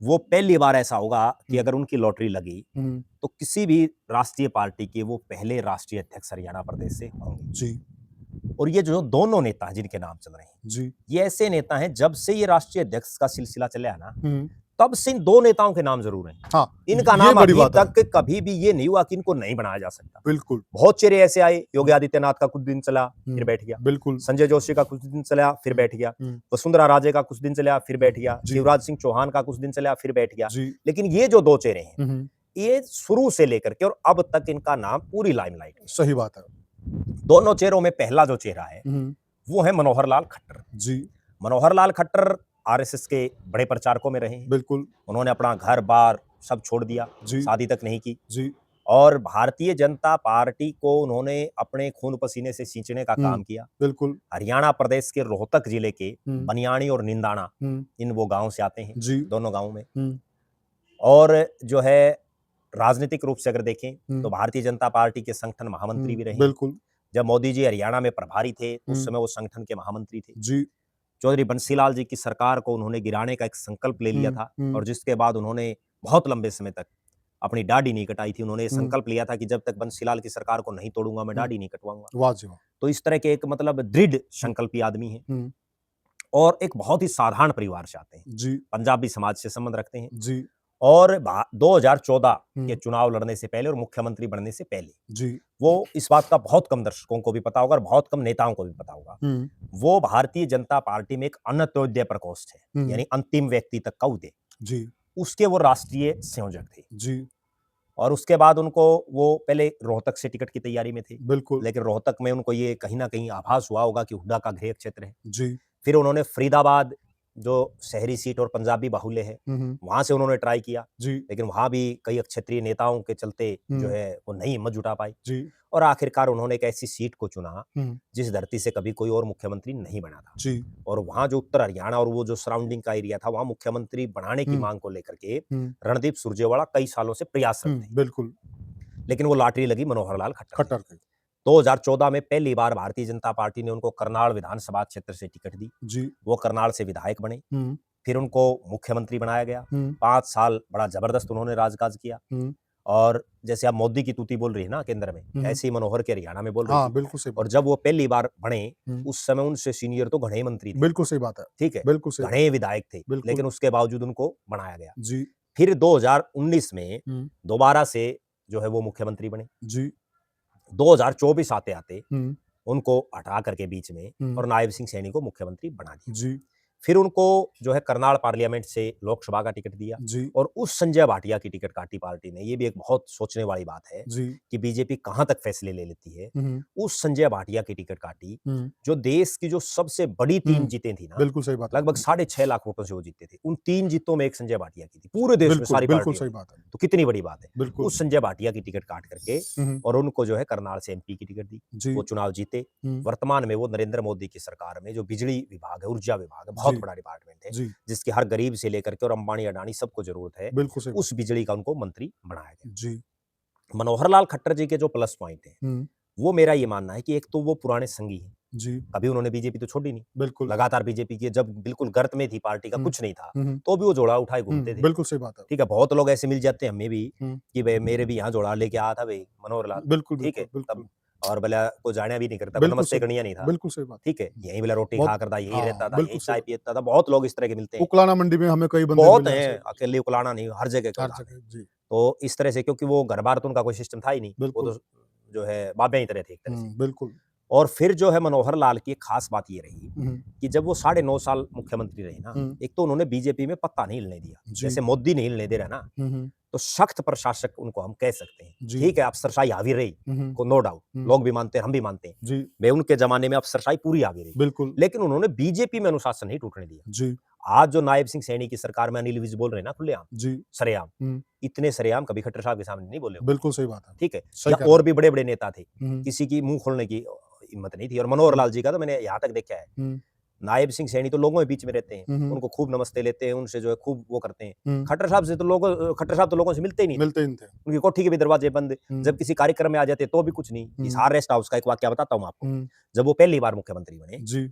B: वो पहली बार ऐसा होगा कि अगर उनकी लॉटरी लगी तो किसी भी राष्ट्रीय पार्टी के वो पहले राष्ट्रीय अध्यक्ष हरियाणा प्रदेश से होंगे।
A: जी।
B: और ये जो दोनों नेता हैं जिनके नाम चल रहे हैं,
A: जी।
B: ये ऐसे नेता हैं, जब से ये राष्ट्रीय अध्यक्ष का सिलसिला चला ना, तब से इन 2 नेताओं के नाम जरूर हैं।
A: हाँ,
B: इनका
A: ये
B: नाम
A: बड़ी
B: अभी
A: बात है।
B: तक कभी भी ये नहीं हुआ कि इनको नहीं बनाया जा सकता।
A: बिल्कुल।
B: बहुत चेहरे ऐसे आए, योगी आदित्यनाथ का कुछ दिन चला फिर बैठ गया,
A: बिल्कुल।
B: संजय जोशी का कुछ दिन चला फिर बैठ गया, वसुंधरा राजे का कुछ दिन चला फिर बैठ गया,
A: जी।
B: शिवराज सिंह चौहान का कुछ दिन चला फिर बैठ गया।
A: जी।
B: लेकिन ये जो 2 चेहरे हैं, ये शुरू से लेकर के और अब तक इनका नाम पूरी लाइमलाइट में।
A: सही बात है।
B: दोनों चेहरों में पहला जो चेहरा है वो है मनोहर लाल खट्टर।
A: जी।
B: मनोहर लाल खट्टर आरएसएस के बड़े प्रचारकों में रहे हैं।
A: बिल्कुल।
B: उन्होंने अपना घर बार सब छोड़ दिया,
A: जी।
B: शादी तक नहीं की,
A: जी।
B: और भारतीय जनता पार्टी को उन्होंने अपने खून पसीने से सींचने का काम किया।
A: बिल्कुल।
B: हरियाणा प्रदेश के रोहतक जिले के बनियाणी और निंदाना, इन वो गांव से आते हैं।
A: जी।
B: दोनों गांवों में। और जो है राजनीतिक रूप से अगर देखें तो भारतीय जनता पार्टी के संगठन महामंत्री भी रहे।
A: बिल्कुल।
B: जब मोदी जी हरियाणा में प्रभारी थे तो उस समय वो संगठन के महामंत्री थे।
A: जी।
B: चौधरी बंसीलाल जी की सरकार को उन्होंने गिराने का एक संकल्प ले लिया था, और जिसके बाद उन्होंने बहुत लंबे समय तक अपनी दाढ़ी नहीं कटाई थी। उन्होंने संकल्प लिया था कि जब तक बंसीलाल की सरकार को नहीं तोड़ूंगा मैं दाढ़ी नहीं कटवाऊंगा।
A: वाह जी वाह।
B: तो इस तरह के एक मतलब दृढ़ संकल्पी आदमी है, और एक बहुत ही साधारण परिवार से आते हैं।
A: जी।
B: पंजाबी समाज से संबंध रखते हैं।
A: जी।
B: और 2014 के चुनाव लड़ने से पहले और मुख्यमंत्री बनने से पहले,
A: जी।
B: वो इस बात का बहुत कम दर्शकों को भी पता होगा और बहुत कम नेताओं को भी पता होगा, वो भारतीय जनता पार्टी में एक अन्त्योदय प्रकोष्ठ है, यानी अंतिम व्यक्ति तक का उदय
A: जी।
B: उसके वो राष्ट्रीय संयोजक थे।
A: जी।
B: और उसके बाद उनको वो पहले रोहतक से टिकट की तैयारी में थे।
A: बिल्कुल।
B: लेकिन रोहतक में उनको ये कहीं ना कहीं आभास हुआ होगा कि हुड्डा का गृह क्षेत्र है।
A: जी।
B: फिर उन्होंने फरीदाबाद, जो शहरी सीट और पंजाबी बाहुल्य है, वहां से उन्होंने ट्राई किया।
A: जी।
B: लेकिन वहां भी कई क्षेत्रीय नेताओं के चलते जो है वो नहीं हिम्मत जुटा पाई।
A: जी।
B: और आखिरकार उन्होंने एक ऐसी सीट को चुना जिस धरती से कभी कोई और मुख्यमंत्री नहीं बना था।
A: जी।
B: और वहां जो उत्तर हरियाणा और वो जो सराउंडिंग का एरिया था, वहां मुख्यमंत्री बनाने की मांग को लेकर के रणदीप सुरजेवाला कई सालों से प्रयासरत थे।
A: बिल्कुल।
B: लेकिन वो लॉटरी लगी मनोहर लाल खट्टर
A: की।
B: 2014 में पहली बार भारतीय जनता पार्टी ने उनको करनाल विधानसभा क्षेत्र से टिकट दी।
A: जी।
B: वो करनाल से विधायक बने। फिर उनको मुख्यमंत्री बनाया गया। 5 साल बड़ा जबरदस्त उन्होंने राजकाज किया। और जैसे आप मोदी की तूती बोल रही है ना केंद्र में, ऐसे ही मनोहर के हरियाणा में बोल रही थी।
A: बिल्कुल सही।
B: और जब वो पहली बार बने, उस समय उनसे सीनियर तो घणे मंत्री थे।
A: बिल्कुल सही बात है।
B: ठीक है,
A: बिल्कुल सही।
B: घणे विधायक थे, लेकिन उसके बावजूद उनको बनाया गया।
A: जी।
B: फिर 2019 में दोबारा से जो है वो मुख्यमंत्री बने।
A: जी।
B: 2024 आते आते उनको हटा करके बीच में और नायब सिंह सैनी को मुख्यमंत्री बना दिया।
A: जी।
B: फिर उनको जो है करनाल पार्लियामेंट से लोकसभा का टिकट दिया।
A: जी।
B: और उस संजय भाटिया की टिकट काटी पार्टी ने। ये भी एक बहुत सोचने वाली बात है
A: जी।
B: कि बीजेपी कहां तक फैसले ले लेती है। उस संजय भाटिया की टिकट काटी, जो देश की जो सबसे बड़ी 3 जीतें थी ना,
A: बिल्कुल सही बात।
B: लगभग 6.5 लाख वोटों से वो जीते थे। उन 3 जीतों में एक संजय भाटिया की थी, पूरे देश में सारी
A: बिल्कुल
B: पार्टियों
A: सही
B: में।
A: बात है।
B: तो कितनी बड़ी बात है।
A: बिल्कुल।
B: उस संजय भाटिया की टिकट काट करके और उनको जो है करनाल से एमपी की टिकट दी।
A: जी।
B: वो चुनाव जीते। वर्तमान में वो नरेंद्र मोदी की सरकार में जो बिजली विभाग है, ऊर्जा विभाग है, बहुत बड़ा डिपार्टमेंट है, जिसकी हर गरीब से लेकर के और अंबानी अडानी सबको जरूरत है,
A: बिल्कुल सही।
B: उस बिजली का उनको मंत्री बनाया गया।
A: जी।
B: मनोहर लाल खट्टर जी के जो प्लस पॉइंट है, वो मेरा ये मानना है कि एक तो वो पुराने संगी हैं।
A: जी
B: कभी उन्होंने बीजेपी तो छोड़ी नहीं,
A: बिल्कुल
B: लगातार बीजेपी की, जब बिल्कुल गर्त में थी पार्टी का,
A: हम्म,
B: कुछ नहीं था, तो भी वो जोड़ा उठाए घूमते थे।
A: बिल्कुल सही बात है।
B: ठीक है, बहुत लोग ऐसे मिल जाते हैं हमें भी
A: हम्म,
B: कि भाई मेरे भी यहाँ जोड़ा लेके आया था भाई मनोहर लाल,
A: बिल्कुल
B: ठीक है,
A: बिल्कुल
B: तब
A: बिल्कुल
B: और भला को जाना भी नहीं करता,
A: बिल्कुल
B: नमस्ते
A: सही
B: कनिया नहीं था,
A: बिल्कुल सही बात।
B: ठीक है, यहीं भला रोटी
A: बहुत
B: खा करता, यहीं
A: हाँ
B: रहता था,
A: बिल्कुल
B: यहीं
A: सही
B: चाय
A: बात।
B: पीता था, बहुत लोग इस तरह के मिलते हैं,
A: उकलाना मंडी में हमें कई बंदे
B: बहुत
A: मिले
B: हैं,
A: ऐसे।
B: अकेले उकलाना नहीं, हर जगह के
A: हर
B: उदाहरण
A: जगह
B: हैं।
A: जी
B: तो इस तरह से क्योंकि वो घर-बार तो उनका कोई सिस्टम था ही नहीं, वो
A: बिल्कुल
B: तो जो है बाबे ही तरह थे एक तरह से।
A: बिल्कुल
B: और फिर जो है मनोहर लाल की एक खास बात ये रही
A: हम्म,
B: कि जब वो 9.5 साल मुख्यमंत्री रहे ना,
A: हम्म,
B: एक तो उन्होंने बीजेपी में पत्ता नहीं हिलने दिया,
A: जी
B: जैसे मोदी नहीं हिलने दे रहा ना,
A: हम्म,
B: तो सख्त प्रशासक उनको हम कह सकते हैं।
A: जी
B: ठीक है, अफसरशाही हावी रही,
A: हम्म,
B: को नो डाउट, लोग भी मानते हैं, हम भी मानते हैं।
A: जी
B: भाई उनके जमाने में अफसरशाही पूरी हावी रही,
A: बिल्कुल
B: लेकिन उन्होंने बीजेपी में अनुशासन नहीं टूटने दिया।
A: जी
B: आज जो नायब सिंह सैनी की सरकार में अनिल विज बोल रहे हैं ना खुलेआम,
A: जी
B: सरेआम,
A: हम्म,
B: इतने सरेआम कभी खट्टर साहब के सामने नहीं बोले वो।
A: बिल्कुल सही बात है।
B: ठीक है,
A: सही
B: या
A: कह रहे
B: और
A: हैं।
B: भी बड़े-बड़े नेता थे,
A: हम्म,
B: किसी की मुँह खोलने की हिम्मत नहीं थी और मनोहर
A: हम्म,
B: लाल जी का तो मैंने यहाँ तक देखा है,
A: हम्म,
B: नायब सिंह सैनी तो लोगों के बीच में रहते हैं,
A: हम्म,
B: उनको खूब नमस्ते लेते हैं, उनसे जो है खूब वो करते हैं।
A: हम्म,
B: खट्टर साहब तो लोगों से मिलते ही नहीं थे,
A: मिलते ही नहीं थे।
B: उनकी कोठी के भी दरवाजे बंद, जब किसी कार्यक्रम में आ जाते तो भी कुछ नहीं।
A: हम्म,
B: हिसार रेस्ट हाउस का एक वाकया बताता हूँ मैं आपको,
A: हम्म,
B: जब वो पहली बार मुख्यमंत्री बने,
A: जी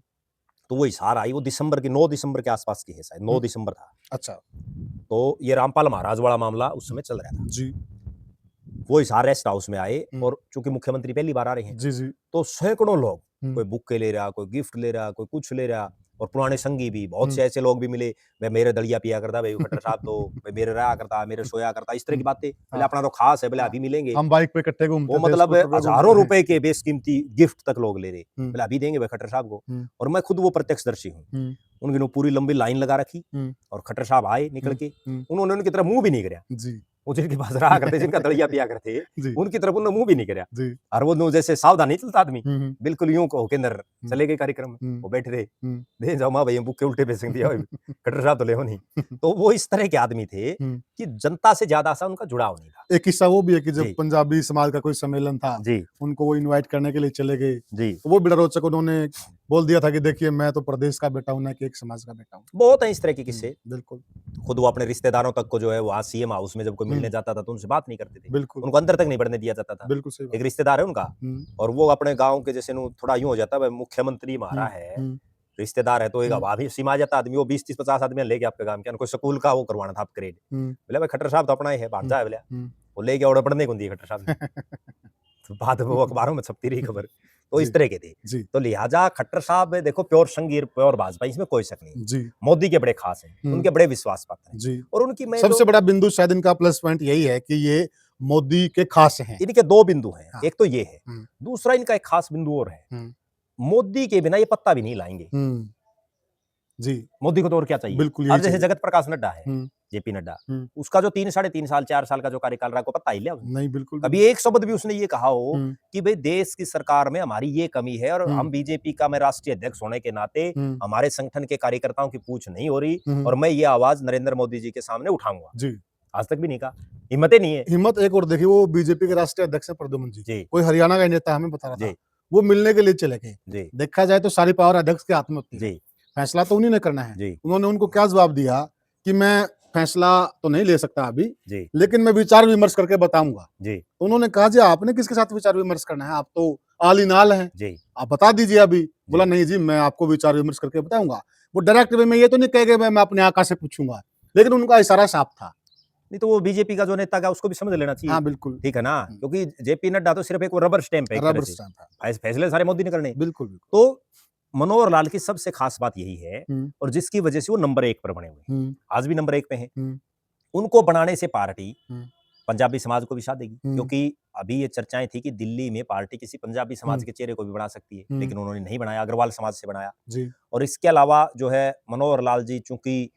B: तो वो हिसार आई, वो दिसंबर की 9 दिसंबर के आसपास की है शायद, 9
A: हम्म,
B: दिसंबर था।
A: अच्छा
B: तो ये रामपाल महाराज वाला मामला उस समय चल रहा था।
A: जी
B: वो हिसार रेस्ट हाउस में आए
A: हम्म,
B: और चूँकि मुख्यमंत्री पहली बार आ रहे हैं,
A: जी जी
B: तो सैकड़ों लोग,
A: हम्म,
B: कोई बुक्के ले रहा, कोई गिफ्ट ले रहा, कोई कुछ ले रहा और पुराने संगी भी, बहुत
A: हम्म,
B: से ऐसे लोग भी मिले, "भई मेरे दलिया पिया करता, भई खट्टर साहब तो, भई मेरे रहा करता, मेरे सोया करता", इस तरह की
A: हम्म,
B: बातें। बोले
A: हाँ
B: अपना तो खास है, बोले
A: हाँ
B: अभी मिलेंगे।
A: हम बाइक पे इकट्ठे
B: वो
A: घूमते थे,
B: मतलब
A: स्कूटर पे
B: हज़ारों
A: घूमते थे।
B: रुपए के बेशकीमती गिफ्ट तक लोग ले रहे।
A: हम्म,
B: बोले अभी देंगे भाई खट्टर साहब को।
A: हम्म,
B: और मैं खुद वो प्रत्यक्षदर्शी हूँ।
A: हम्म,
B: उनकी पूरी लंबी लाइन लगा रखी
A: हम्म,
B: और खट्टर साहब आए निकल
A: हम्म,
B: के,
A: हम्म,
B: उन्होंने उनकी तरफ मुँह भी नहीं करा।
A: जी
B: वो जिनके पास रहा करते, जिनका दलिया पिया करते,
A: जी
B: उनकी तरफ उन्होंने मुँह भी नहीं करा।
A: जी
B: और वो नो जैसे सावधान नहीं चलता आदमी,
A: हम्म,
B: बिल्कुल यूँ होके अंदर
A: हम्म,
B: चले गए कार्यक्रम में।
A: हम्म,
B: वो बैठे रहे,
A: हम्म,
B: "दे जाओ माँ भैया भूखे उल्टे पैसे दिया खट्टर साहब तो ले नहीं।" तो वो इस तरह के आदमी थे
A: हम्म।
B: कि जनता से ज़्यादा सा उनका जुड़ाव नहीं था।
A: एक किस्सा वो भी है कि जब
B: जी,
A: पंजाबी समाज का कोई सम्मेलन था,
B: जी,
A: उनको वो इनवाइट करने के लिए चले गए,
B: जी।
A: तो वो बड़ा रोचक उन्होंने बोल दिया था कि देखिए मैं तो प्रदेश का बेटा हूँ, ना कि एक समाज का बेटा हूँ।
B: बहुत हैं इस तरह के किस्से।
A: बिल्कुल।
B: खुद वो अपने रिश्तेदारों तक को जो है वहाँ सीएम हाउस में जब कोई मिलने
A: हुँ,
B: जाता था तो उनसे बात नहीं करते थे।
A: बिल्कुल,
B: उनको अंदर तक नहीं बढ़ने दिया जाता था।
A: बिल्कुल सही बात।
B: एक रिश्तेदार है उनका
A: हुँ,
B: और वो अपने गाँव के जैसे नु थोड़ा यूँ हो जाता है भाई मुख्यमंत्री हमारा
A: हुँ,
B: है,
A: हुँ,
B: रिश्तेदार है तो एक
A: हुँ,
B: हवा भी सीमा आ जाता आदमी वो 20, 30, 50 आदमी लेके आपके गाँव के कोई स्कूल का वो करवाना था अपग्रेड।
A: हुँ,
B: बोले भाई खट्टर साहब तो अपना ही है,
A: हुँ,
B: भांजा है बोले।
A: हुँ।
B: वो ले गया और पढ़ने को दिए खट्टर साहब ने। तो बाद में वो अखबारों में छपती रही खबर। तो इस
A: जी,
B: तरह के थे।
A: जी,
B: तो लिहाजा खट्टर साहब देखो प्योर संघी, प्योर भाजपा इसमें कोई शक नहीं है।
A: जी,
B: मोदी के बड़े खास हैं,
A: हुँ,
B: उनके बड़े विश्वास पात्र हैं।
A: जी।
B: और उनकी मैं
A: सबसे
B: जो
A: बड़ा बिंदु शायद इनका प्लस पॉइंट यही है कि ये मोदी के खास हैं।
B: इनके 2 बिंदु हैं,
A: हाँ,
B: एक तो ये है,
A: हुँ,
B: दूसरा इनका एक खास बिंदु और है,
A: हुँ,
B: मोदी के बिना ये पत्ता भी नहीं हिलाएँगे।
A: हुँ, जी,
B: मोदी को तो और क्या चाहिए?
A: बिल्कुल यही
B: अब जैसे
A: चाहिए।
B: जगत प्रकाश नड्डा है,
A: हुँ,
B: जेपी नड्डा,
A: हुँ,
B: उसका जो 3 साढ़े 3 साल, 4 साल का जो कार्यकाल रहा, कोई पत्ता हिला उसने?
A: नहीं बिल्कुल भी
B: कभी
A: नहीं।
B: एक शब्द भी उसने ये कहा हो
A: हुँ,
B: कि भई देश की सरकार में हमारी ये कमी है और
A: हुँ,
B: हम बीजेपी का मैं राष्ट्रीय अध्यक्ष होने के नाते
A: हुँ,
B: हमारे संगठन के कार्यकर्ताओं की पूछ नहीं हो रही
A: हुँ,
B: और मैं ये आवाज़ नरेंद्र मोदी जी के सामने उठाऊँगा।
A: जी।
B: आज तक भी नहीं कहा, हिम्मत ही नहीं है।
A: हिम्मत एक और देखिए वो बीजेपी के राष्ट्रीय अध्यक्ष हैं प्रद्युम्न जी।
B: जी,
A: कोई हरियाणा का ही नेता हमें बता रहा था।
B: जी,
A: वो मिलने के लिए चले गए।
B: जी,
A: देखा जाए तो सारी पावर अध्यक्ष के हाथ में होती है।
B: जी,
A: फैसला तो उन्हीं ने करना है।
B: जी,
A: उन्होंने उनको क्या जवाब दिया कि मैं फैसला तो नहीं ले सकता अभी,
B: जी,
A: लेकिन मैं विचार-विमर्श करके बताऊँगा।
B: जी,
A: उन्होंने कहा जी आपने किसके साथ विचार-विमर्श करना है? आप तो आल इन आल हैं।
B: जी,
A: आप बता दीजिए अभी। बोला
B: जी।
A: नहीं जी मैं आपको विचार-विमर्श करके बताऊँगा। वो डायरेक्ट वे में ये तो नहीं कह गए मैं अपने आका से पूछूँगा। लेकिन उनका इशारा साफ था।
B: नहीं तो वो बीजेपी का जो नेता का उसको भी समझ लेना चाहिए।
A: हाँ, बिल्कुल।
B: ठीक है ना?
A: हुँ,
B: क्योंकि जेपी नड्डा तो सिर्फ़ एक वो रबर स्टैम्प है एक तरह
A: रबर
B: से।
A: स्टैम्प है।
B: फैसले सारे मोदी ने करने हैं।
A: बिल्कुल, बिल्कुल।
B: तो मनोहर लाल की सबसे खास बात यही है
A: हुँ,
B: और जिसकी वजह से वो नंबर 1 पर बने हुए हैं।
A: हुँ,
B: आज भी नंबर 1 पे हैं।
A: हुँ,
B: उनको बनाने से पार्टी
A: हुँ,
B: पंजाबी समाज को भी साधेगी
A: हुँ,
B: क्योंकि अभी ये चर्चाएँ थी कि दिल्ली में पार्टी किसी पंजाबी समाज
A: हुँ,
B: के चेहरे को भी बना सकती है,
A: हुँ,
B: लेकिन उन्होंने नहीं बनाया, अग्रवाल समाज से बनाया।
A: जी,
B: और इसके अलावा जो है मनोहर लाल जी चूँकि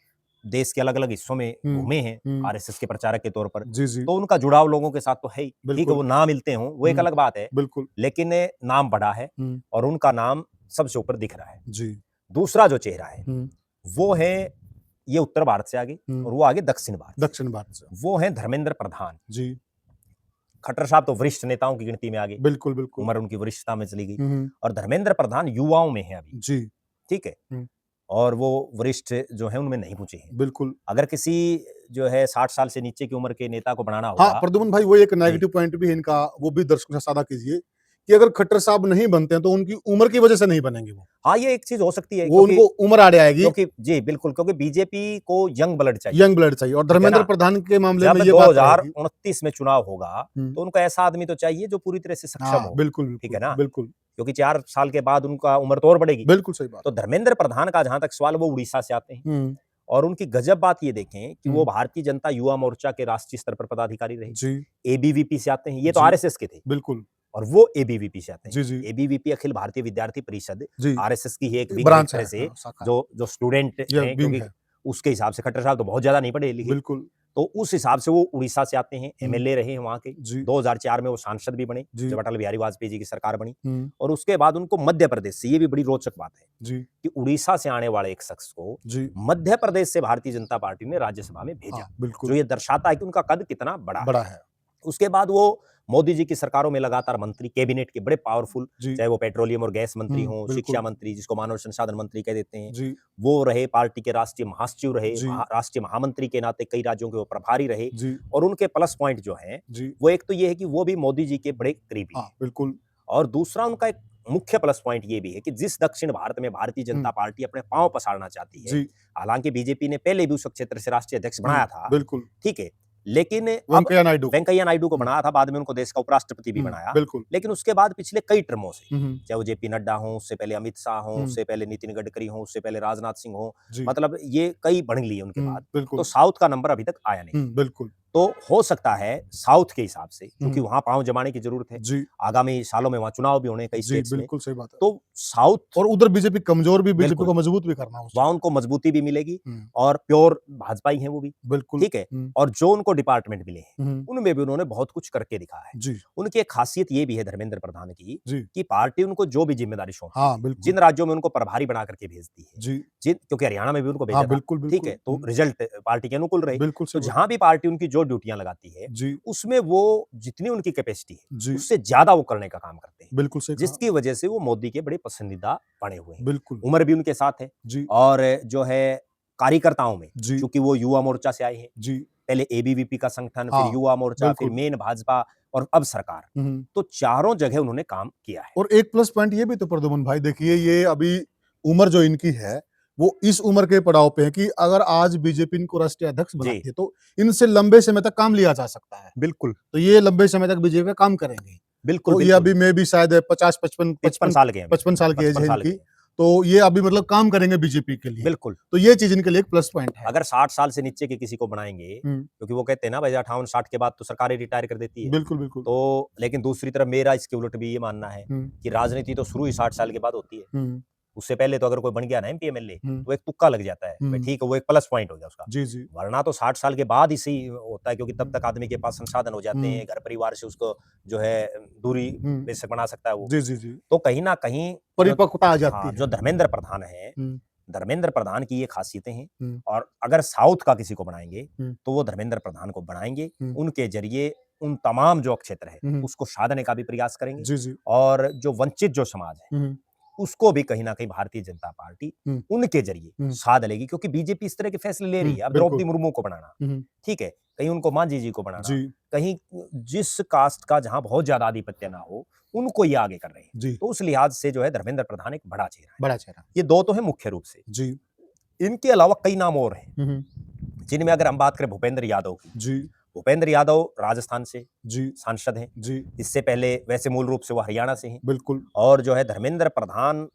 B: देश के अलग-अलग हिस्सों में
A: हुँ,
B: घूमे हैं,
A: हुँ,
B: आरएसएस के प्रचारक के तौर पर,
A: जी, जी,
B: तो उनका जुड़ाव लोगों के साथ तो है ही। ठीक है,
A: बिल्कुल।
B: वो ना मिलते हों, वो एक
A: हुँ,
B: अलग बात है,
A: बिल्कुल।
B: लेकिन नाम बड़ा है
A: हुँ,
B: और उनका नाम सबसे ऊपर दिख रहा है।
A: जी,
B: दूसरा जो चेहरा है,
A: हुँ,
B: वो है ये उत्तर भारत से आगे
A: हुँ,
B: और वो आगे दक्षिण भारत से।
A: दक्षिण भारत से।
B: वो हैं धर्मेंद्र प्रधान।
A: जी,
B: खट्टर साहब तो वरिष्ठ नेताओं की गिनती में आ गए,
A: बिल्कुल, बिल्कुल।
B: उम्र उनकी वरिष्ठता में चली गई
A: हुँ, हुँ,
B: और धर्मेंद्र प्रधान युवाओं में हैं अभी,
A: जी,
B: ठीक है?
A: हुँ,
B: और वो वरिष्ठ जो हैं उनमें नहीं पहुँचे हैं।
A: बिल्कुल।
B: अगर किसी जो है 60 साल से नीचे की उम्र के नेता को बनाना
A: हाँ,
B: होगा
A: प्रद्युम्न भाई वो एक
B: जी,
A: नेगेटिव पॉइंट भी है इनका, वो भी दर्शकों से साझा कीजिए कि अगर खट्टर साहब नहीं बनते हैं तो उनकी उम्र की वजह से नहीं बनेंगे वो।
B: हाँ, ये एक चीज हो सकती है,
A: वो उनको उम्र आड़े आएगी,
B: क्योंकि जी बिल्कुल, क्योंकि बीजेपी को यंग ब्लड चाहिए,
A: यंग ब्लड चाहिए। और
B: ठीक है
A: धर्मेंद्र
B: ना?
A: प्रधान के मामले
B: जब
A: में ये बात रहेगी।
B: 2029 में चुनाव होगा, तो उनको ऐसा आदमी तो चाहिए जो पूरी तरह से सक्षम
A: हाँ,
B: हो,
A: बिल्कुल,
B: ठीक है ना?
A: बिल्कुल,
B: क्योंकि 4 साल के बाद उनका उम्र तो और बढ़ेगी।
A: बिल्कुल सही बात।
B: तो धर्मेंद्र प्रधान का जहां तक सवाल, वो उड़ीसा से आते हैं,
A: हुँ,
B: और उनकी गजब बात ये देखें कि वो
A: हुँ,
B: भारतीय जनता युवा मोर्चा के राष्ट्रीय स्तर पर पदाधिकारी रहे,
A: जी,
B: एबीवीपी से आते हैं, ये तो
A: जी,
B: आरएसएस के थे,
A: बिल्कुल,
B: और वो एबीवीपी से आते हैं।
A: जी, जी,
B: एबीवीपी अखिल भारतीय विद्यार्थी परिषद,
A: जी,
B: आरएसएस की ही एक विंग है एक
A: ब्रांच
B: तरह
A: है,
B: से,
A: हाँ, शाखा है।
B: जो जो स्टूडेंट
A: ये
B: हैं,
A: विंग
B: क्योंकि
A: है,
B: उसके हिसाब से खट्टर साहब तो बहुत ज्यादा नहीं पढ़े लिखे,
A: बिल्कुल,
B: तो उस हिसाब से वो उड़ीसा से आते हैं,
A: हुँ,
B: एमएलए रहे हैं वहाँ के।
A: जी,
B: 2004 में वो सांसद भी बने,
A: जी,
B: जब अटल बिहारी वाजपेयी जी की सरकार बनी,
A: हुँ,
B: और उसके बाद उनको मध्य प्रदेश से, ये भी बड़ी रोचक बात है
A: जी,
B: कि उड़ीसा से आने वाले एक शख्स को
A: जी,
B: मध्य प्रदेश से भारतीय जनता पार्टी ने राज्यसभा में भेजा,
A: हाँ,
B: जो
A: बिल्कुल,
B: ये दर्शाता है कि उनका कद कितना बड़ा है।
A: बड़ा है।
B: उसके बाद वो मोदी जी की सरकारों में लगातार मंत्री, कैबिनेट के बड़े पावरफुल,
A: जी,
B: चाहे वो पेट्रोलियम और गैस मंत्री
A: हुँ,
B: हों, शिक्षा
A: बिल्कुल,
B: मंत्री जिसको मानव संसाधन मंत्री कह देते हैं,
A: जी,
B: वो रहे, पार्टी के राष्ट्रीय महासचिव रहे,
A: जी,
B: राष्ट्रीय महामंत्री के नाते कई राज्यों के वो प्रभारी रहे।
A: जी,
B: और उनके प्लस पॉइंट जो हैं,
A: जी,
B: वो एक तो ये है कि वो भी मोदी जी के बड़े करीबी
A: हाँ,
B: हैं,
A: बिल्कुल,
B: और दूसरा उनका एक मुख्य प्लस पॉइंट ये भी है कि जिस दक्षिण भारत में भारतीय
A: हुँ,
B: जनता पार्टी अपने पांव पसारना चाहती है,
A: जी,
B: हालांकि बीजेपी ने पहले भी उस क्षेत्र से राष्ट्रीय अध्यक्ष बनाया था,
A: बिल्कुल,
B: ठीक है, लेकिन अब
A: वेंकैया नायडू को,
B: वेंकैया नायडू को
A: हुँ,
B: बनाया था, बाद में उनको देश का उपराष्ट्रपति भी बनाया,
A: बिल्कुल,
B: लेकिन उसके बाद पिछले कई टर्मों से,
A: हुँ, हुँ,
B: चाहे वो जेपी नड्डा हो, उससे पहले अमित शाह हो,
A: हुँ,
B: उससे पहले नितिन गडकरी हो, उससे पहले राजनाथ सिंह हो,
A: जी,
B: मतलब ये कई बन लिए उनके बाद, तो
A: बिल्कुल,
B: साउथ का नंबर अभी तक आया नहीं।
A: बिल्कुल,
B: तो हो सकता है साउथ के हिसाब से, क्योंकि
A: हुँ,
B: वहां पांव जमाने की जरूरत है,
A: जी,
B: आगामी सालों में वहां चुनाव भी होने हैं कई
A: जी,
B: स्टेट्स में,
A: बिल्कुल सही बात है।
B: तो साउथ,
A: और उधर बीजेपी कमजोर भी, बीजेपी
B: बिल्कुल,
A: को मजबूत भी करना है उस
B: वहाँ
A: चीज़
B: उनको मजबूती भी मिलेगी,
A: हुँ,
B: और प्योर भाजपा ही हैं वो भी,
A: बिल्कुल,
B: ठीक है? और जो उनको डिपार्टमेंट मिले हैं,
A: हुँ,
B: उनमें भी उन्होंने बहुत कुछ करके दिखाया है।
A: जी,
B: उनकी एक खासियत ये भी है धर्मेंद्र प्रधान की,
A: जी,
B: कि पार्टी उनको जो भी ज़िम्मेदारी सौंपती
A: हाँ,
B: है,
A: बिल्कुल,
B: जिन राज्यों में उनको प्रभारी बना करके भेजती है,
A: जी,
B: जिन, क्योंकि हरियाणा में भी उनको
A: हाँ,
B: भेजा था,
A: बिल्कुल,
B: ठीक
A: बिल्कुल,
B: है? तो रिज़ल्ट पार्टी के अनुकूल रहे।
A: बिल्कुल
B: तो
A: सही बात
B: जहाँ भी पार्टी उनकी जो ड्यूटियाँ लगाती है,
A: जी,
B: उसमें वो जितनी उनकी कैपेसिटी है,
A: जी,
B: उससे ज़्यादा वो करने का काम करते हैं,
A: बिल्कुल सही कहा,
B: जिसकी वजह से वो मोदी के बड़े पसंदीदा बने हुए हैं।
A: बिल्कुल,
B: उम्र भी उनके साथ है,
A: जी,
B: और जो है कार्यकर्ताओं में,
A: जी,
B: चूँकि वो युवा मोर्चा से आए हैं,
A: जी,
B: पहले एबीवीपी का संगठन, फिर
A: हाँ,
B: युवा मोर्चा, फिर
A: बिल्कुल,
B: मेन भाजपा, और अब सरकार।
A: हुँ,
B: तो चारों जगह उन्होंने काम किया है।
A: और एक प्लस पॉइंट ये भी तो प्रद्युमन भाई देखिए, ये अभी उम्र जो इनकी है, वो इस उम्र के पड़ाव पे है कि अगर आज बीजेपी इनको राष्ट्रीय अध्यक्ष
B: जी,
A: बनाती है, तो इनसे लंबे समय तक काम लिया जा सकता है।
B: बिल्कुल,
A: तो ये लंबे समय तक बीजेपी का काम करेंगे।
B: बिल्कुल,
A: तो ये
B: बिल्कुल।
A: अभी में भी शायद 50, 55,
B: 55
A: 55,
B: साल के हैं अभी,
A: 55 साल की एज
B: 55
A: है
B: साल
A: इनकी।
B: के हैं,
A: तो ये अभी मतलब काम करेंगे बीजेपी के लिए।
B: बिल्कुल।
A: तो ये चीज़ इनके लिए एक प्लस पॉइंट है।
B: अगर 60 साल से नीचे के किसी को बनाएँगे,
A: हुँ,
B: क्योंकि वो कहते हैं ना भाई 58-60 के बाद तो सरकार ही रिटायर कर देती है।
A: बिल्कुल, बिल्कुल।
B: तो लेकिन दूसरी तरफ मेरा इसके उलट भी ये मानना है
A: हुँ,
B: कि राजनीति तो शुरू ही 60 साल के बाद होती है।
A: हुँ,
B: उससे पहले तो अगर कोई बन गया ना एमपी एमएलए,
A: हुँ,
B: तो एक तुक्का लग जाता है। भाई
A: हुँ।
B: ठीक है, वो एक प्लस पॉइंट हो गया उसका।
A: जी, जी।
B: वरना तो 60 साल के बाद ही सही होता है, क्योंकि तब तक आदमी के पास संसाधन हो जाते
A: हुँ,
B: हैं, घर परिवार से उसको जो है दूरी
A: हुँ।
B: बेशक बना सकता है वो।
A: जी, जी, जी।
B: तो कहीं न कहीं जो,
A: परिपक्वता आ जाती
B: हाँ,
A: है।
B: जो धर्मेंद्र प्रधान हैं,
A: हुँ,
B: धर्मेंद्र प्रधान की ये खासियतें हैं,
A: हुँ,
B: और अगर साउथ का किसी को बनाएँगे,
A: हुँ,
B: तो वो धर्मेंद्र प्रधान को बनाएँगे।
A: हुँ,
B: उनके ज़रिए उन तमाम जो क्षेत्र है,
A: हुँ,
B: उसको साधने का भी प्रयास करेंगे,
A: जी, जी।
B: और जो वंचित जो समाज है,
A: हुँ,
B: उसको भी कहीं न कहीं भारतीय जनता पार्टी
A: हुँ,
B: उनके ज़रिए
A: हुँ,
B: साध लेगी, क्योंकि बीजेपी इस तरह के फैसले ले रही
A: हुँ,
B: है। अब
A: बिल्कुल।
B: द्रौपदी मुर्मू को बनाना,
A: हुँ,
B: ठीक है, कहीं उनको मांझी जी को बनाना,
A: जी,
B: कहीं जिस कास्ट का जहाँ बहुत ज़्यादा आधिपत्य ना हो, उनको ये आगे कर रहे हैं।
A: जी।
B: तो उस लिहाज से जो है धर्मेंद्र प्रधान एक बड़ा चेहरा है।
A: बड़ा चेहरा।
B: ये 2 तो हैं मुख्य रूप से।
A: जी।
B: इनके अलावा कई नाम और हैं,
A: हुँ, हुँ।
B: जिनमें अगर हम बात करें भूपेंद्र यादव की,
A: जी,
B: भूपेंद्र यादव राजस्थान से
A: जी,
B: सांसद हैं।
A: जी,
B: इससे पहले वैसे मूल रूप से वो हरियाणा से हैं,
A: बिल्कुल।
B: और जो है धर्मेंद्र प्रधान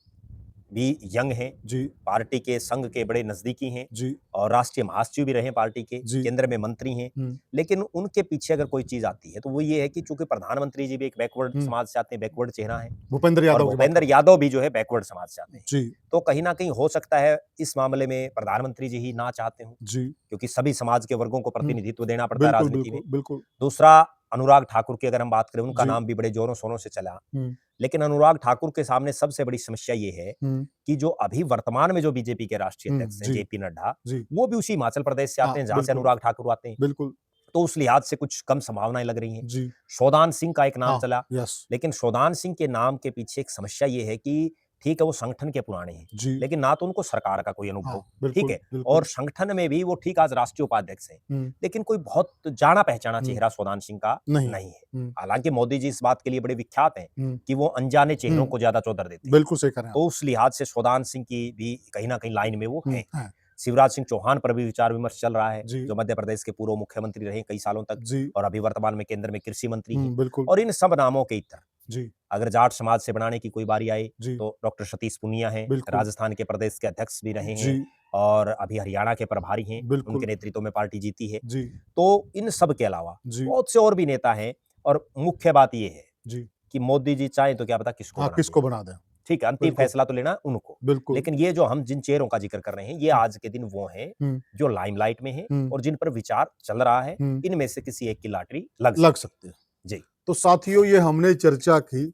B: भी यंग हैं,
A: जी,
B: पार्टी के संघ के बड़े नज़दीकी हैं,
A: जी,
B: और राष्ट्रीय महासचिव भी रहे हैं पार्टी के,
A: जी।
B: केंद्र में मंत्री हैं।
A: हुँ,
B: लेकिन उनके पीछे अगर कोई चीज़ आती है, तो वो ये है कि चूँकि प्रधानमंत्री जी भी एक बैकवर्ड
A: हुँ।
B: समाज से आते हैं, बैकवर्ड चेहरा हैं,
A: भूपेंद्र
B: और
A: यादव की बात कर
B: भूपेंद्र
A: रहे
B: यादव भी जो है बैकवर्ड समाज से आते
A: हैं।
B: हैं।
A: जी,
B: तो कहीं न कहीं हो सकता है इस मामले में प्रधानमंत्री जी ही ना चाहते हों,
A: जी।
B: क्योंकि सभी समाज के वर्गों को
A: हुँ।
B: प्रतिनिधित्व देना पड़ता है
A: बिल्कुल,
B: राजनीति में।
A: बिल्कुल, बिल्कुल।
B: दूसरा, अनुराग ठाकुर की अगर हम बात करें, उनका
A: जी।
B: नाम भी बड़े जोरों-शोरों से चला।
A: हुँ,
B: लेकिन अनुराग ठाकुर के सामने सबसे बड़ी समस्या ये है
A: हुँ,
B: कि जो अभी वर्तमान में जो बीजेपी के राष्ट्रीय
A: हुँ।
B: अध्यक्ष हैं,
A: जी,
B: जेपी नड्डा,
A: जी।
B: वो भी उसी हिमाचल प्रदेश से
A: हाँ,
B: आते हैं, जहाँ से
A: बिल्कुल,
B: अनुराग ठाकुर आते हैं।
A: बिल्कुल।
B: तो उस लिहाज से कुछ कम संभावनाएँ लग रही हैं।
A: जी।
B: शोधान सिंह का एक नाम
A: हाँ,
B: चला,
A: यस।
B: लेकिन शोधान सिंह के नाम के पीछे एक समस्या ये है कि ठीक है वो संगठन के पुराने हैं,
A: जी
B: लेकिन ना तो उनको सरकार का कोई अनुभव,
A: हाँ,
B: ठीक
A: बिल्कुल
B: है,
A: बिल्कुल
B: और संगठन में भी वो ठीक आज राष्ट्रीय उपाध्यक्ष हैं, लेकिन कोई बहुत जाना पहचाना चेहरा सौदान सिंह का
A: नहीं
B: नहीं है।
A: हम्म,
B: हालांकि मोदी जी इस बात के लिए बड़े विख्यात हैं
A: हम्म,
B: कि वो अनजाने चेहरों
A: हम्म,
B: को ज्यादा चौधर देते हैं,
A: बिल्कुल सही कह रहे हैं
B: तो उस लिहाज से सौदान सिंह की भी कहीं ना कहीं लाइन में वो
A: आप
B: हैं।
A: हैं,
B: शिवराज सिंह चौहान पर भी विचार विमर्श चल रहा है,
A: जी
B: जो मध्य प्रदेश के पूर्व मुख्यमंत्री रहे कई सालों तक
A: जी
B: और अभी वर्तमान में केंद्र में कृषि मंत्री हैं।
A: बिल्कुल
B: और इन सब नामों के इतर
A: जी
B: अगर जाट समाज से बनाने की कोई बारी आए
A: जी
B: तो डॉक्टर सतीश पूनिया हैं,
A: बिल्कुल
B: राजस्थान के प्रदेश के अध्यक्ष भी रहे
A: जी
B: हैं और अभी हरियाणा के प्रभारी हैं,
A: बिल्कुल
B: उनके नेतृत्व में पार्टी जीती है।
A: जी
B: तो इन सब के अलावा
A: जी
B: बहुत से और भी नेता हैं और मुख्य बात ये है
A: जी
B: कि मोदी जी चाहें तो क्या पता किसको
A: हाँ
B: बना
A: किसको
B: दें।
A: बना दें
B: ठीक है, अंतिम
A: बिल्कुल
B: फैसला तो लेना उनको।
A: बिल्कुल
B: लेकिन ये जो हम जिन चेहरों का जिक्र कर रहे हैं, ये आज के दिन वो हैं
A: हम्म,
B: जो लाइमलाइट में हैं
A: हम्म,
B: और जिन पर विचार चल रहा है।
A: हम्म,
B: इनमें से किसी एक की लॉटरी लग
A: लग
B: सकती
A: सकते हैं
B: है। जी।
A: तो साथियों ये हमने चर्चा की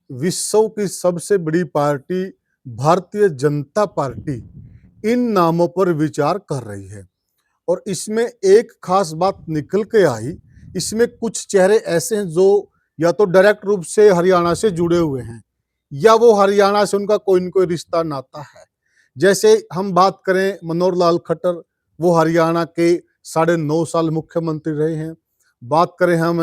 A: विश्व की सबसे बड़ी पार्टी भारतीय जनता पार्टी इन नामों पर विचार कर रही है और इसमें एक खास बात निकल के आई इसमें कुछ चेहरे ऐसे हैं जो या तो डायरेक्ट रूप से हरियाणा से जुड़े हुए हैं या वो हरियाणा से उनका कोई न कोई रिश्ता नाता है। जैसे हम बात करें मनोहर लाल खट्टर, वो हरियाणा के 9.5 साल मुख्यमंत्री रहे हैं। बात करें हम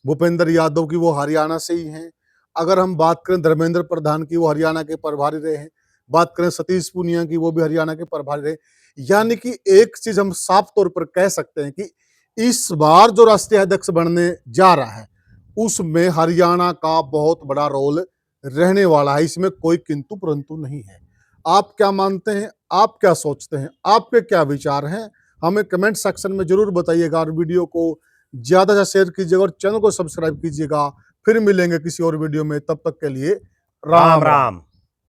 A: भूपेंद्र यादव की, वो हरियाणा से ही हैं। अगर हम बात करें धर्मेंद्र प्रधान की, वो हरियाणा के प्रभारी रहे हैं। बात करें सतीश पूनिया की, वो भी हरियाणा के प्रभारी रहे। यानी कि एक चीज हम साफ तौर पर कह सकते हैं कि इस बार जो राष्ट्रीय अध्यक्ष बनने जा रहा है उसमें हरियाणा का बहुत बड़ा रोल रहने वाला है, इसमें कोई किंतु परंतु नहीं है। आप क्या मानते हैं, आप क्या सोचते हैं, आपके क्या विचार हैं, हमें कमेंट सेक्शन में जरूर बताइएगा और वीडियो को ज्यादा से शेयर कीजिएगा और चैनल को सब्सक्राइब कीजिएगा। फिर मिलेंगे किसी और वीडियो में, तब तक के लिए
B: राम
A: राम राम।
B: राम।